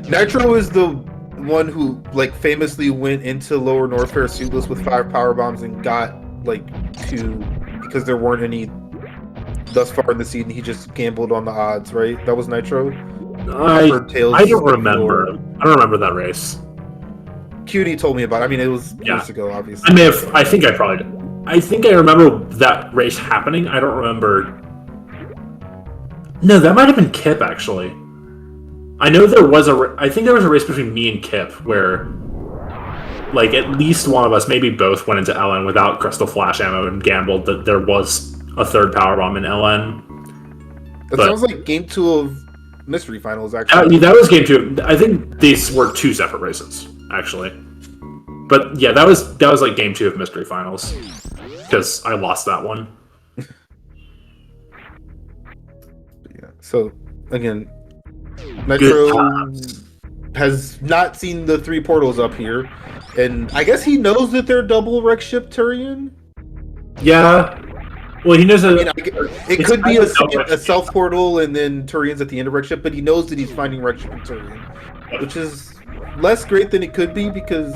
Nitro is the one who, like, famously went into Lower Norfair suitless with 5 power bombs and got, like, 2 because there weren't any thus far in the seed, and he just gambled on the odds, right? That was Nitro? I don't remember. I don't remember that race. Cutie told me about it. I mean, it was years ago, obviously. I think I probably did. I think I remember that race happening. I don't remember. No, that might have been Kip, actually. I know there was I think there was a race between me and Kip where, like, at least one of us, maybe both, went into LN without Crystal Flash ammo and gambled that there was a 3rd power bomb in LN. That sounds like Game 2 of Mystery Finals, actually. That was Game 2. I think these were 2 separate races, actually. But yeah, that was like Game 2 of Mystery Finals. Because I lost that one. Yeah, so, again, Nitro has not seen the 3 portals up here, and I guess he knows that they're double Wreck Ship Turian. Yeah. Well, he knows that it could be a self portal and then Turian's at the end of Wreck Ship, but he knows that he's finding Wreck Ship and Turian, which is less great than it could be because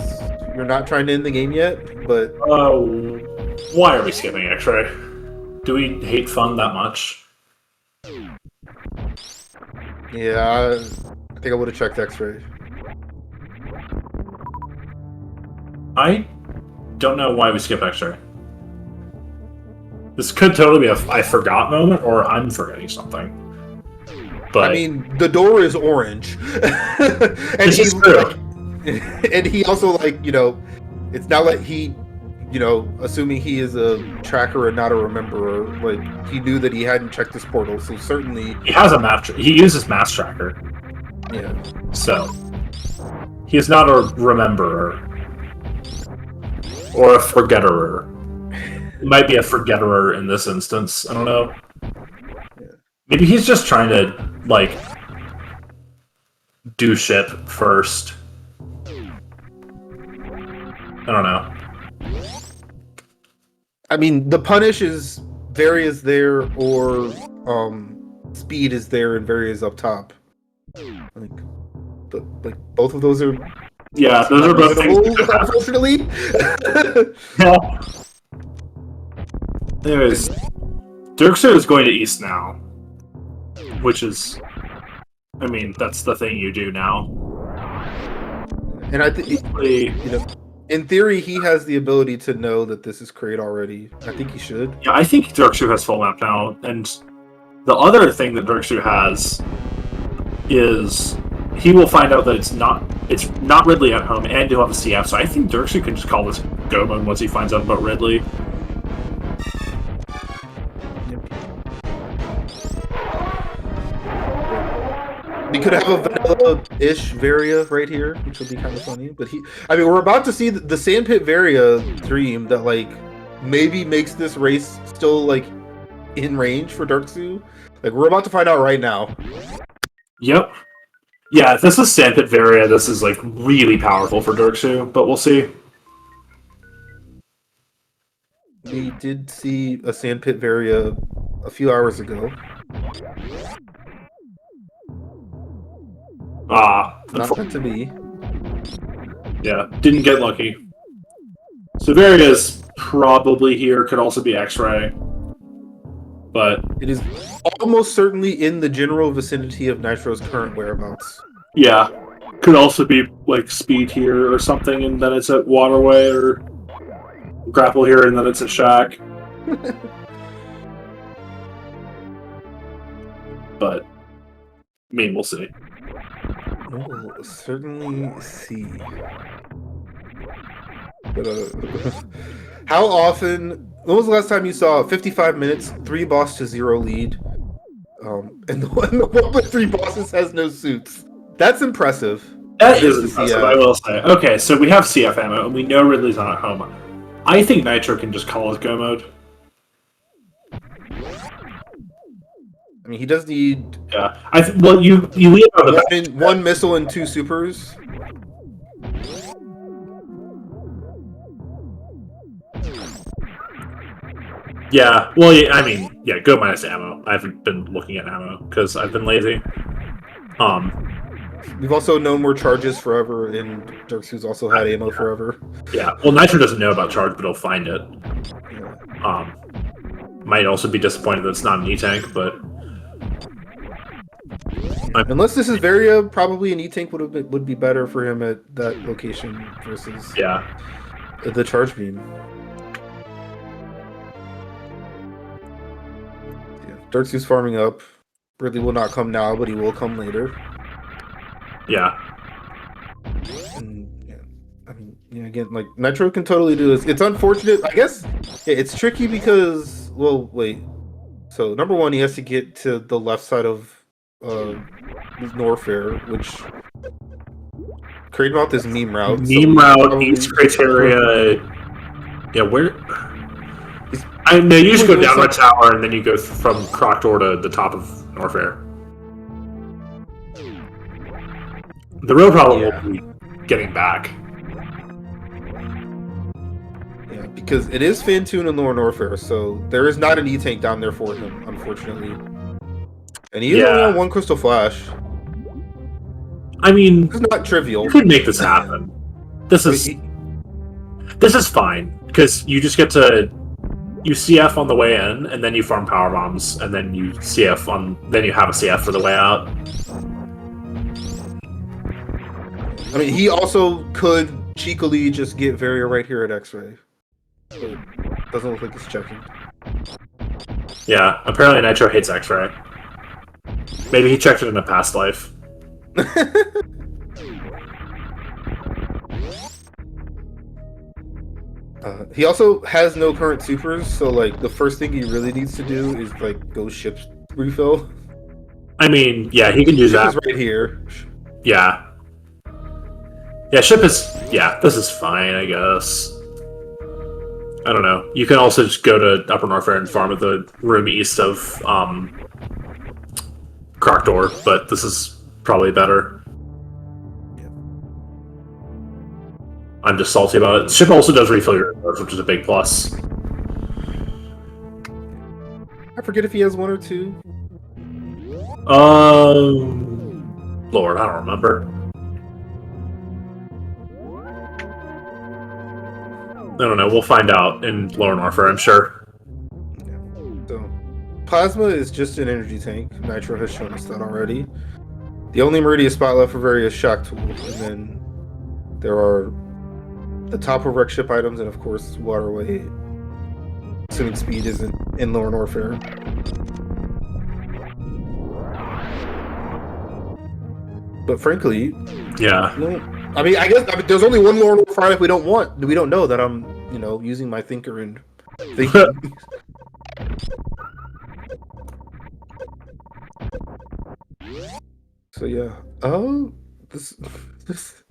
you're not trying to end the game yet. But why are we skipping X-Ray? Do we hate fun that much? Yeah, I think I would have checked X-Ray. I don't know why we skip X-Ray. This could totally be a I forgot moment, or I'm forgetting something. But I mean, the door is orange, and this is true. And he also, like, you know, it's not like he, you know, assuming he is a tracker and not a rememberer, like, he knew that he hadn't checked this portal, so certainly he has a map. He uses Mass Tracker. Yeah. So he is not a rememberer or a forgetterer. It might be a forgetterer in this instance. I don't know. Yeah. Maybe he's just trying to, like, do ship first. I don't know. I mean, the punish is Varia's there, or speed is there and Varia's up top. Like both of those are. Yeah, those are both things. Unfortunately. Yeah. Anyways, Derxu is going to East now, which is, I mean, that's the thing you do now. And I think, you know, in theory, he has the ability to know that this is Kraid already. I think he should. Yeah, I think Derxu has full map now, and the other thing that Derxu has is he will find out that it's not Ridley at home, and he'll have a CF. So I think Derxu can just call this go mode once he finds out about Ridley. He could have a vanilla-ish Varia right here, which would be kind of funny. But I mean, we're about to see the Sandpit Varia dream that like maybe makes this race still like in range for Derxu. Like we're about to find out right now. Yep. Yeah, if this is Sandpit Varia, this is like really powerful for Derxu, but we'll see. We did see a Sandpit Varia a few hours ago. Not meant to be. Yeah, didn't get lucky. So Varia's probably here, could also be X-Ray. But it is almost certainly in the general vicinity of Nitro's current whereabouts. Yeah. Could also be like Speed here or something, and then it's at Waterway, or Grapple here and then it's at Shack. But I mean, we'll see. We'll certainly see. But, how often? When was the last time you saw 55 minutes, 3 boss to 0 lead, and the one with 3 bosses has no suits? That's impressive. That is impressive, I will say. Okay, so we have CF ammo, and we know Ridley's not at home. I think Nitro can just call his go mode. I mean, he does need. Yeah, well, you leave on the one missile and 2 supers. Yeah, well, yeah, I mean, yeah, go minus ammo. I haven't been looking at ammo because I've been lazy. We've also known more charges forever, and Derxu's also had ammo forever. Yeah, well, Nitro doesn't know about charge, but he'll find it. Yeah. Might also be disappointed that it's not an E-Tank, but... Unless this is Varia, probably an E-Tank would be better for him at that location versus the charge beam. Yeah, Derxu's farming up. Ridley will not come now, but he will come later. Yeah. And, yeah, I mean, yeah, again, like, Nitro can totally do this. It's unfortunate. I guess it's tricky because, well, wait. So, number one, he has to get to the left side of Norfair, which created out this meme route. Route, East Criteria. Yeah, where? I know you just go down the tower and then you go from Croctor to the top of Norfair. The real problem will be getting back. Yeah, because it is Fantoon and Lower Norfair, so there is not an E-Tank down there for him, unfortunately. And he only on 1 Crystal Flash. I mean, it's not trivial. You could make this happen. This is fine because you just get to CF on the way in, and then you farm power bombs, and then you CF then you have a CF for the way out. I mean, he also could cheekily just get Varia right here at X-Ray. But doesn't look like he's checking. Yeah, apparently Nitro hates X-Ray. Maybe he checked it in a past life. He also has no current supers, so like the first thing he really needs to do is like go ship refill. I mean, yeah, he can do that. Ship is right here. Yeah. Yeah, ship is... Yeah, this is fine, I guess. I don't know. You can also just go to Upper Norfair and farm at the room east of Croctor, but this is probably better. Yeah. I'm just salty about it. Ship also does refill your reserves, which is a big plus. I forget if he has 1 or 2. Lord, I don't remember. I don't know. We'll find out in Lower Norfair, I'm sure. Yeah. So, Plasma is just an energy tank. Nitro has shown us that already. The only Meridian spot left for various shock tools, and then there are the top of wreck ship items, and of course Waterway. Assuming Speed isn't in Lower Norfair. But frankly, yeah. No, I mean, I guess there's only one Lower Norfair if we don't know that I'm, using my thinker and thinking. So yeah. Oh, this this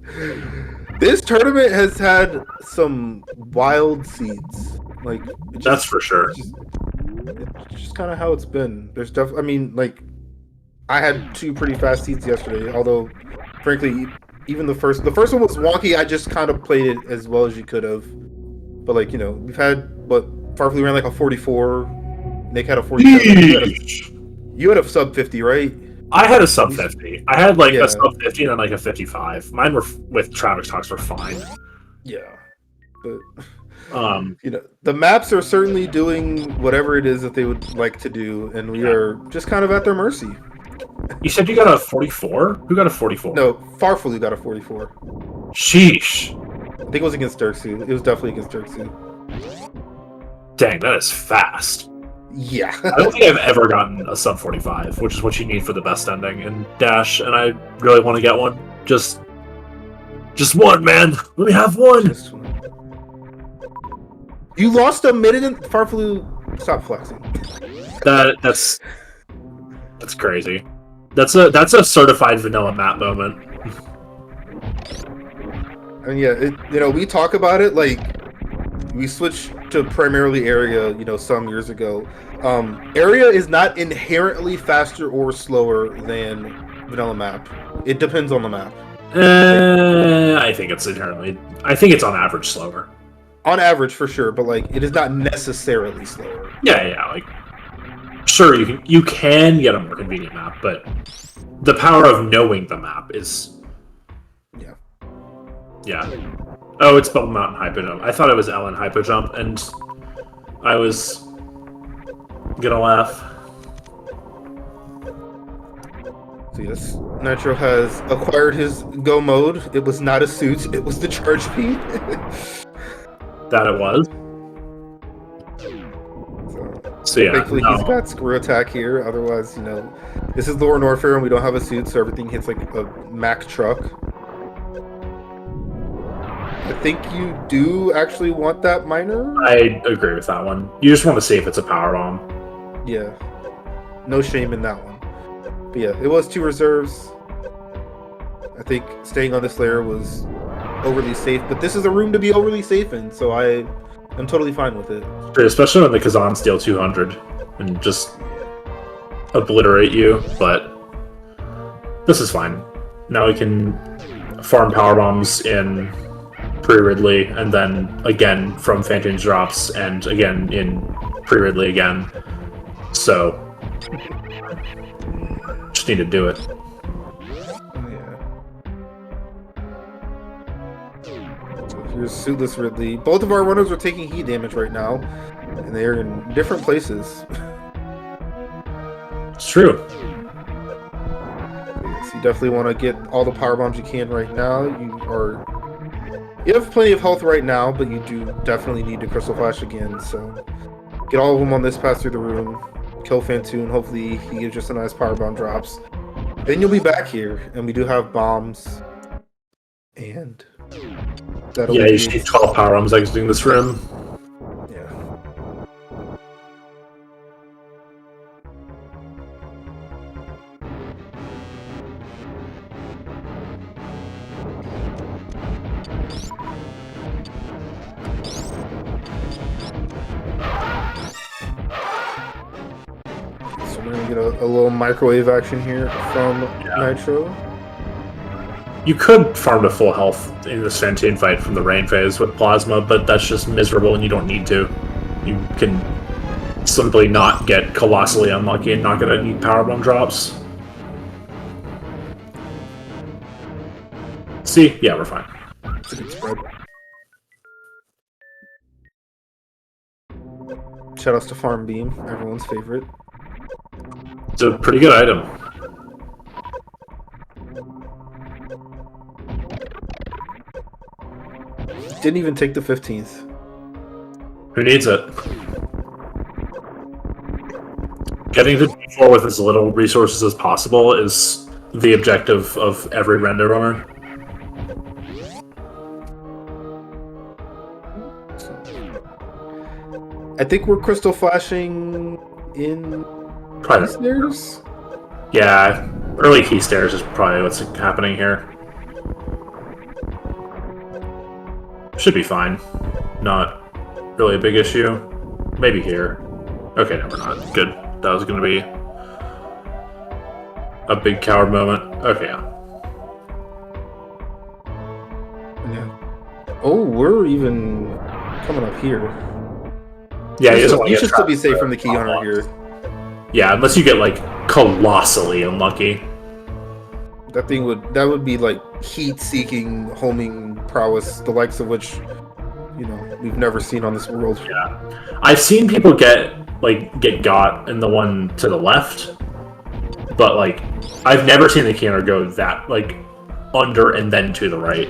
this tournament has had some wild seeds. Like That's for sure. it's just kind of how it's been. There's definitely. I mean, like I had two pretty fast seeds yesterday. Although, frankly, even the first one was wonky. I just kind of played it as well as you could have. But like we've had Farfleet ran like a 44. Nick had a 47. You had a sub 50, right? I had a sub 50. I had like Yeah. a sub 50 and then like a 55. Mine were with Travis Talks were fine. Yeah. But Um, the maps are certainly doing whatever it is that they would like to do, and we are just kind of at their mercy. You said you got a 44? Who got a 44? No, Farfleet got a 44. Sheesh. I think it was against Derxu. It was definitely against Derxu. Dang, that is fast. Yeah. I don't think I've ever gotten a sub 45, which is what you need for the best ending in Dash, and I really want to get one. Just one, man. Let me have one. You lost a minute and Farfleet. Stop flexing. That's crazy. That's a certified vanilla map moment. And yeah, we talk about it like we switched to primarily area, some years ago. Area is not inherently faster or slower than vanilla map. It depends on the map. I think it's on average slower. On average, for sure, but like it is not necessarily slower. Yeah, like sure you can get a more convenient map, but the power of knowing the map is yeah. Oh, it's Bubble Mountain Hyper Jump. I thought it was Ellen Hyper Jump, and I was gonna laugh. So yes, Nitro has acquired his go mode. It was not a suit; it was the charge beam. That it was. So yeah, thankfully he's got screw attack here. Otherwise, this is Lower Norfair and we don't have a suit, so everything hits like a Mack truck. I think you do actually want that miner. I agree with that one. You just want to see if it's a power bomb. Yeah, no shame in that one. But yeah, it was 2 reserves. I think staying on this layer was overly safe, but this is a room to be overly safe in, so I'm totally fine with it. Especially when the Kazan steal 200 and just obliterate you, but this is fine. Now we can farm power bombs in pre-Ridley, and then again from Phantom's drops, and again in pre-Ridley again. So just need to do it. Here's Suitless Ridley. Both of our runners are taking heat damage right now, and they are in different places. It's true. Yes, you definitely want to get all the power bombs you can right now. You have plenty of health right now, but you do definitely need to Crystal Flash again. So get all of them on this pass through the room. Kill Fantoon. Hopefully he gives just a nice power bomb drops. Then you'll be back here, and we do have bombs. And yeah, you should need 12 power bombs exiting this room. Yeah. So we're gonna get a little microwave action here from Nitro. You could farm to full health in the Sentient fight from the rain phase with Plasma, but that's just miserable and you don't need to. You can simply not get colossally unlucky and not get any powerbomb drops. See? Yeah, we're fine. It's a good spread. Shoutouts to Farm Beam, everyone's favorite. It's a pretty good item. Didn't even take the 15th. Who needs it? Getting to D4 with as little resources as possible is the objective of every render runner. I think we're crystal flashing in Probably. Snairs. Yeah, Early key stairs is probably what's happening here. Should be fine. Not really a big issue. Maybe here. Okay, no, we're not. Good. That was going to be a big coward moment. Okay, yeah. Oh, we're even coming up here. Yeah, you should still be safe from the key hunter here. Yeah, unless you get like colossally unlucky. That would be like heat-seeking homing prowess, the likes of which, you know, we've never seen on this world. Yeah, I've seen people get got in the one to the left, but like I've never seen the key hunter go that like under and then to the right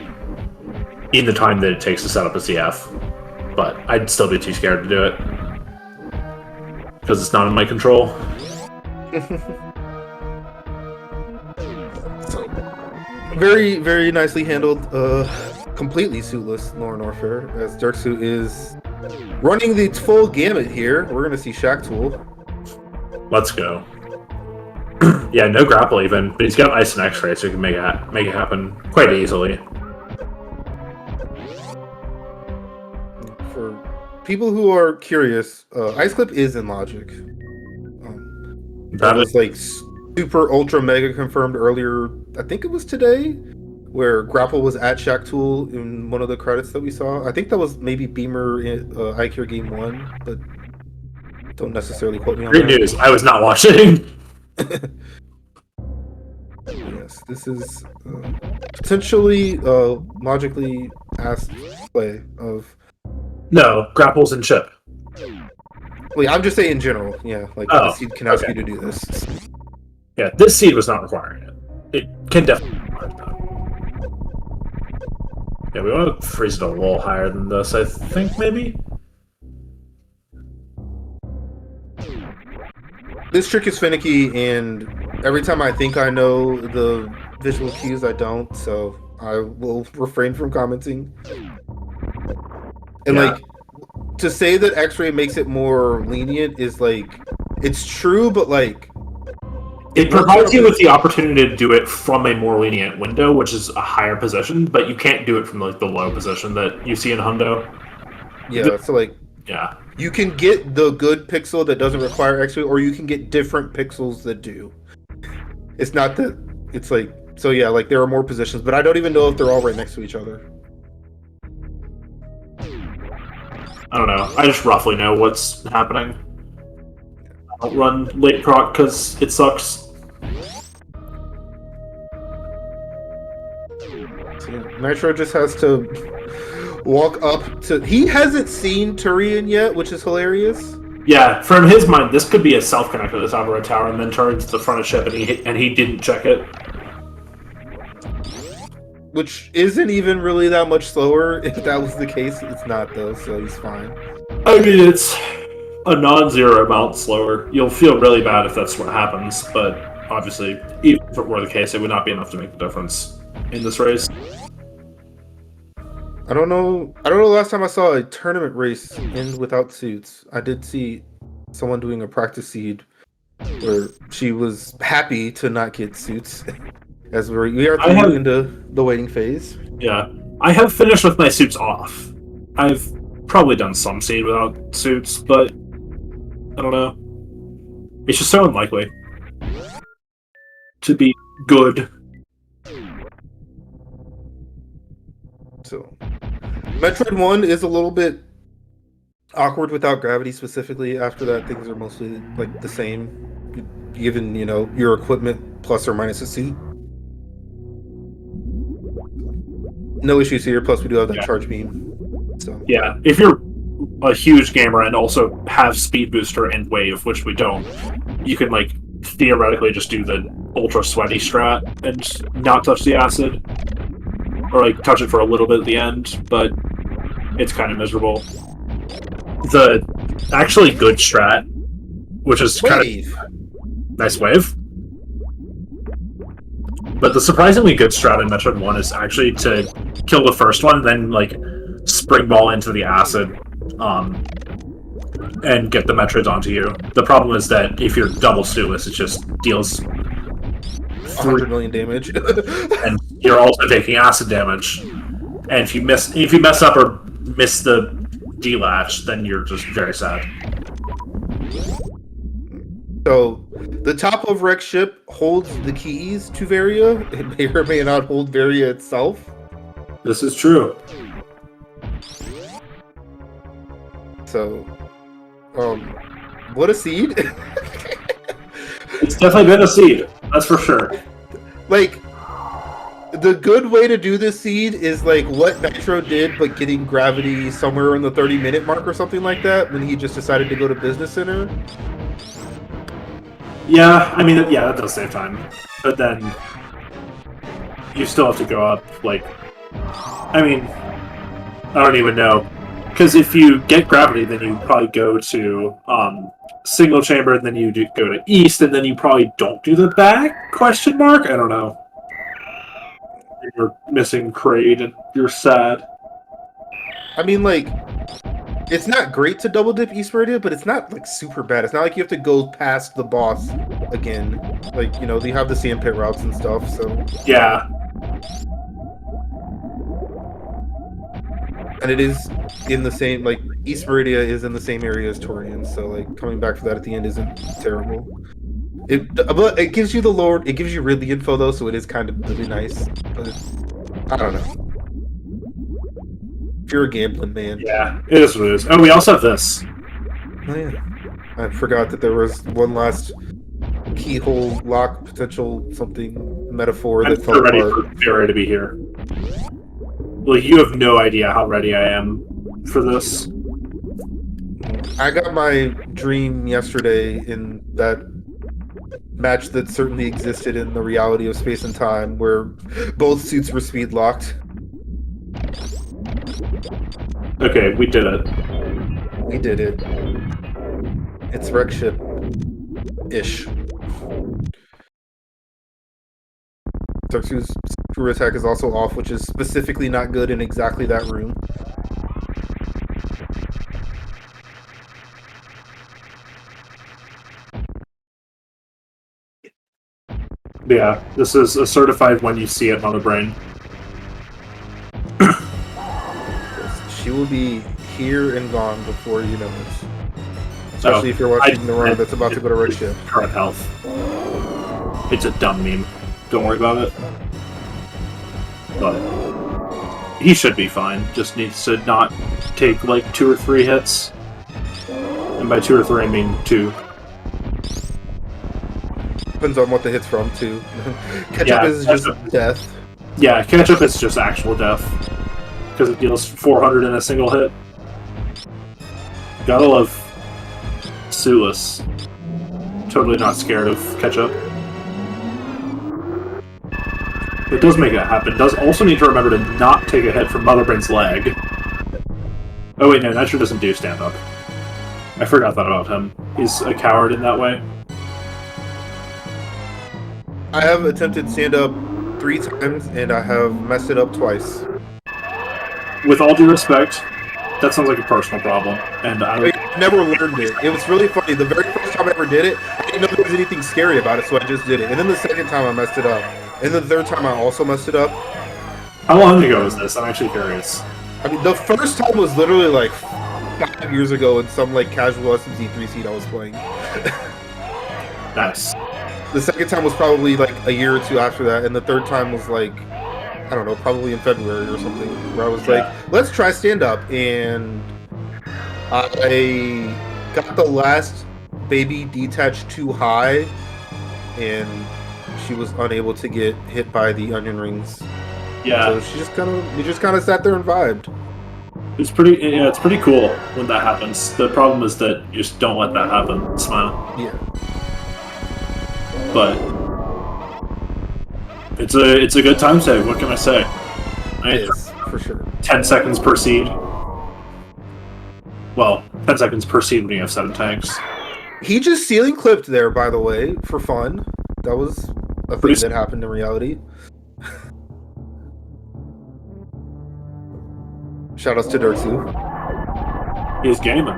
in the time that it takes to set up a CF. But I'd still be too scared to do it because it's not in my control. So, very, very nicely handled. Completely suitless Lauren Orfair, as Derxu is running the full gamut here. We're gonna see Shack Tool. Let's go. Yeah, no grapple even, but he's got ice and X-ray, so he can make it happen quite easily. For people who are curious, Ice Clip is in Logic. That was like super ultra mega confirmed earlier. I think it was today, where Grapple was at Shack Tool in one of the credits that we saw. I think that was maybe Beamer in iCure Game 1, but don't necessarily quote me on that. Great news, I was not watching. Yes, this is potentially logically asked play of... No, Grapples and Chip. Well, I'm just saying in general, yeah, like the seed can ask you to do this. Yeah, this seed was not requiring it. It can definitely require that. Yeah, we want to freeze it a little higher than this, I think, maybe? This trick is finicky, and every time I think I know the visual cues, I don't, so I will refrain from commenting. And, like, to say that X-Ray makes it more lenient is, like, it's true, but, like... It provides you with the opportunity to do it from a more lenient window, which is a higher position, but you can't do it from, like, the low position that you see in Hundo. Yeah, so, like... Yeah. You can get the good pixel that doesn't require X-ray, or you can get different pixels that do. It's not that... It's, like... So, yeah, like, there are more positions, but I don't even know if they're all right next to each other. I don't know. I just roughly know what's happening. I don't run late proc because it sucks. So, Nitro just has to walk up to... He hasn't seen Turian yet, which is hilarious. Yeah, from his mind, this could be a self-connect to the top of a tower and then turns to the front of ship and he didn't check it. Which isn't even really that much slower. If that was the case, it's not though, so he's fine. I mean, it's a non-zero amount slower. You'll feel really bad if that's what happens, but obviously, even if it were the case, it would not be enough to make the difference in this race. I don't know the last time I saw a tournament race end without suits. I did see someone doing a practice seed where she was happy to not get suits. As we are into the waiting phase. Yeah, I have finished with my suits off. I've probably done some seed without suits, but I don't know. It's just so unlikely to be good. So, Metroid 1 is a little bit awkward without gravity specifically. After that, things are mostly like the same, given, you know, your equipment plus or minus a suit. No issues here, plus we do have that charge beam. So yeah, if you're a huge gamer and also have speed booster and wave, which we don't, you can like theoretically just do the ultra sweaty strat and not touch the acid. Or like touch it for a little bit at the end, but it's kind of miserable. The actually good strat, which is kind of nice wave. But the surprisingly good strat in Metroid 1 is actually to kill the first one, then like spring ball into the acid, and get the Metroids onto you. The problem is that if you're double suitless, it just deals 100 million damage. and you're also taking acid damage. And if you mess up or miss the D-latch, then you're just very sad. So, the top of Rex ship holds the keys to Varia. It may or may not hold Varia itself. This is true. So, what a seed. It's definitely been a seed. That's for sure. Like, the good way to do this seed is like what Nitro did, but getting gravity somewhere in the 30-minute mark or something like that when he just decided to go to Business Center. Yeah, I mean, yeah, that does save time. But then you still have to go up, like, I mean, I don't even know. Because if you get gravity, then you probably go to single chamber, and then you go to east, and then you probably don't do the back? Question mark? I don't know. You're missing Kraid, and you're sad. I mean, like, it's not great to double dip East Meridia, but it's not like super bad. It's not like you have to go past the boss again. Like, you know, they have the sand pit routes and stuff, so. Yeah. And it is in the same, like, East Meridia is in the same area as Torian, so, like, coming back for that at the end isn't terrible. But it gives you the lore, it gives you really info, though, so it is kind of really nice. But I don't know. If you're a gambling man. Yeah, it is what it is. Oh, we also have this. Oh, yeah. I forgot that there was one last keyhole lock potential something metaphor that fell ready apart. for Vera to be here. Well, you have no idea how ready I am for this. I got my dream yesterday in that match that certainly existed in the reality of space and time, where both suits were speed locked. Okay, we did it. We did it. It's wreck ship ish. Derxu's screw attack is also off, which is specifically not good in exactly that room. Yeah, this is a certified when you see it on the brain. She will be here and gone before you know it. Especially if you're watching the run that's about to go to red ship. Current health. It's a dumb meme. Don't worry about it. But he should be fine. Just needs to not take like 2 or 3 hits. And by 2 or 3 I mean 2. Depends on what the hit's from too. Ketchup is just death. Yeah, ketchup is just actual death. Because it deals 400 in a single hit. Gotta love Sulis. Totally not scared of ketchup. It does make it happen. Does also need to remember to not take a hit from Motherbrain's leg. Oh wait, no, Nitro doesn't do stand-up. I forgot that about him. He's a coward in that way. I have attempted stand-up 3 times, and I have messed it up twice. With all due respect, that sounds like a personal problem, and I never learned it. It was really funny. The very first time I ever did it, I didn't know there was anything scary about it, so I just did it. And then the second time I messed it up. And the third time I also messed it up. How long ago was this? I'm actually curious. I mean, the first time was literally like 5 years ago in some like casual SMZ3 seed I was playing. Nice. The second time was probably like a year or 2 after that, and the third time was like, I don't know, probably in February or something, where I was like, let's try stand-up, and I got the last baby detached too high, and she was unable to get hit by the onion rings. Yeah. So she just kind of sat there and vibed. It's pretty cool when that happens. The problem is that you just don't let that happen. Smile. Yeah. But it's a good time save. What can I say? It is, for sure. 10 seconds per seed. Well, 10 seconds per seed when you have 7 tanks. He just ceiling clipped there, by the way, for fun. That was a thing that happened in reality. Shoutouts to Derxu. He's gaming.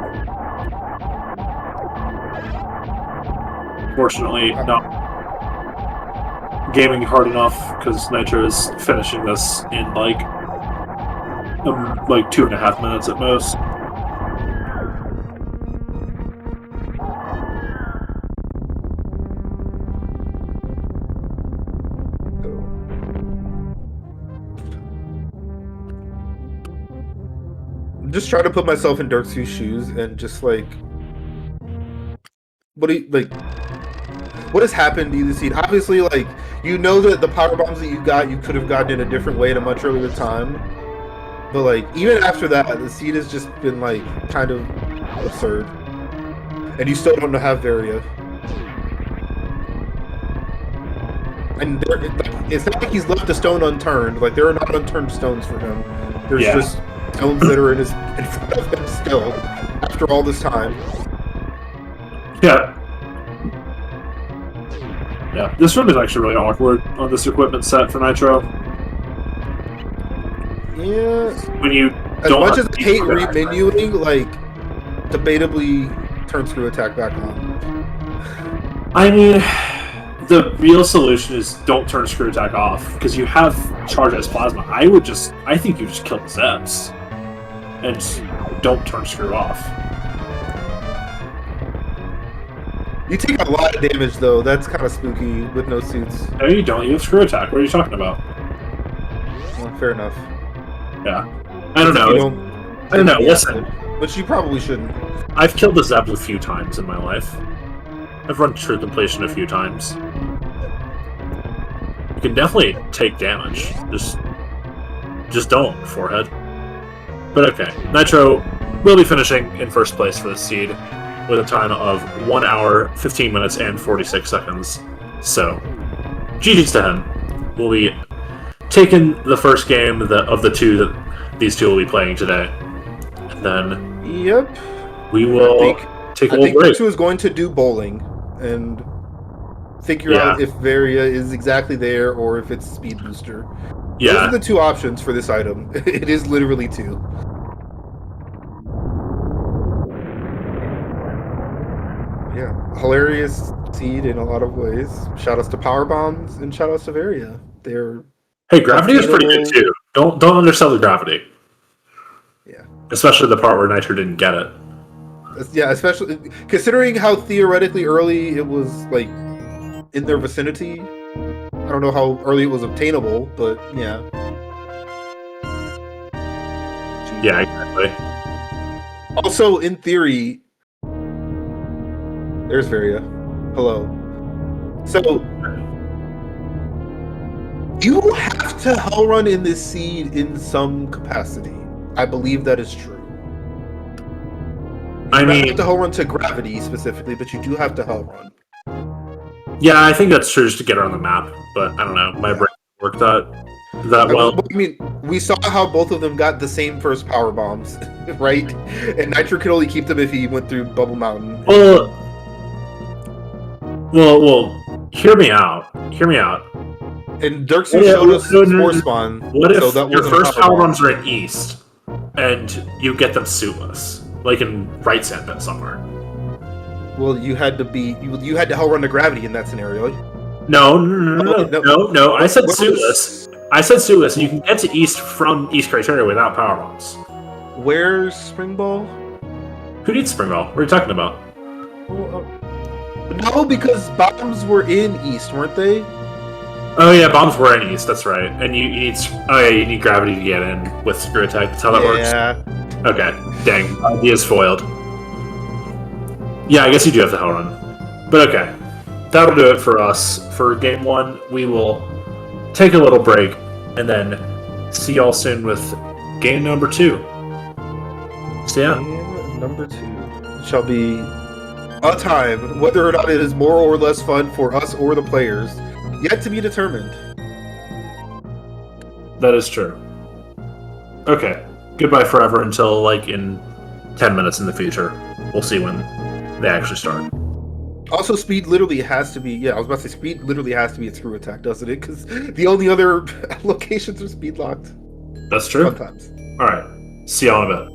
Fortunately, not gaming hard enough because Nitro is finishing this in like 2.5 minutes at most. I'm just trying to put myself in Derxu's shoes and just like, what has happened to you this seed? Obviously, like, you know that the power bombs that you got, you could have gotten in a different way at a much earlier time. But like, even after that, the seed has just been like kind of absurd, and you still don't have Varia. And it's not like he's left a stone unturned. Like, there are not unturned stones for him. There's just stones that are in front of him still after all this time. Yeah. Yeah, this room is actually really awkward on this equipment set for Nitro. Yeah. When you as much as I hate remenuing, like, debatably turn screw attack back on. I mean, the real solution is don't turn screw attack off because you have charge as plasma. I think you just kill the Zeps and don't turn screw off. You take a lot of damage though. That's kind of spooky with no suits. No, you don't. You have screw attack. What are you talking about? Well, fair enough. Yeah. I don't know. I don't know. Listen. But you probably shouldn't. I've killed the Zeps a few times in my life. I've run true completion a few times. You can definitely take damage. Just don't, forehead. But okay. Nitro will be finishing in first place for the seed with a time of 1 hour, 15 minutes, and 46 seconds. So, GG's to him. We'll be taking the first game of the two that these two will be playing today. And then we will take a little break. Derxu is going to do bowling and figure out if Varia is exactly there or if it's Speed Booster. Yeah. Those are the two options for this item. It is literally two. Yeah, hilarious seed in a lot of ways. Shoutouts to Power Bombs and shoutouts to Varia. Hey, gravity is pretty good too. Don't undersell the gravity. Yeah. Especially the part where Nitro didn't get it. Yeah, especially considering how theoretically early it was, like, in their vicinity. I don't know how early it was obtainable, but yeah. Yeah, exactly. Also, in theory, there's Varia. Hello. So, you have to hell run in this seed in some capacity. I believe that is true. You don't have to hell run to gravity specifically, but you do have to hell run. Yeah, I think that's true just to get her on the map, but I don't know. My brain worked that well. I mean, we saw how both of them got the same first power bombs, right? And Nitro could only keep them if he went through Bubble Mountain. Well, hear me out. And Derxu showed us Spore Spawn. What if your first power bombs are in East, and you get them suitless? Like in right sandpit somewhere. Well, you had to hell run to gravity in that scenario. No. I said suitless. And you can get to East from East Criteria without power bombs. Where's Spring Ball? Who needs Spring Ball? What are you talking about? No, because bombs were in East, weren't they? Oh yeah, bombs were in East. That's right. And you need gravity to get in with screw attack. That's how that works. Yeah. Okay. Dang, idea's foiled. Yeah, I guess you do have to hell run. But okay. That'll do it for us. For game one, we will take a little break and then see y'all soon with game number 2. So yeah. Game number 2 shall be a time, whether or not it is more or less fun for us or the players, yet to be determined. That is true. Okay. Goodbye forever until like in 10 minutes in the future. We'll see when they actually start. Also, speed literally has to be... Yeah, I was about to say, speed literally has to be at screw attack, doesn't it? Because the only other locations are speed locked. That's true. Sometimes. Alright. See y'all in a bit.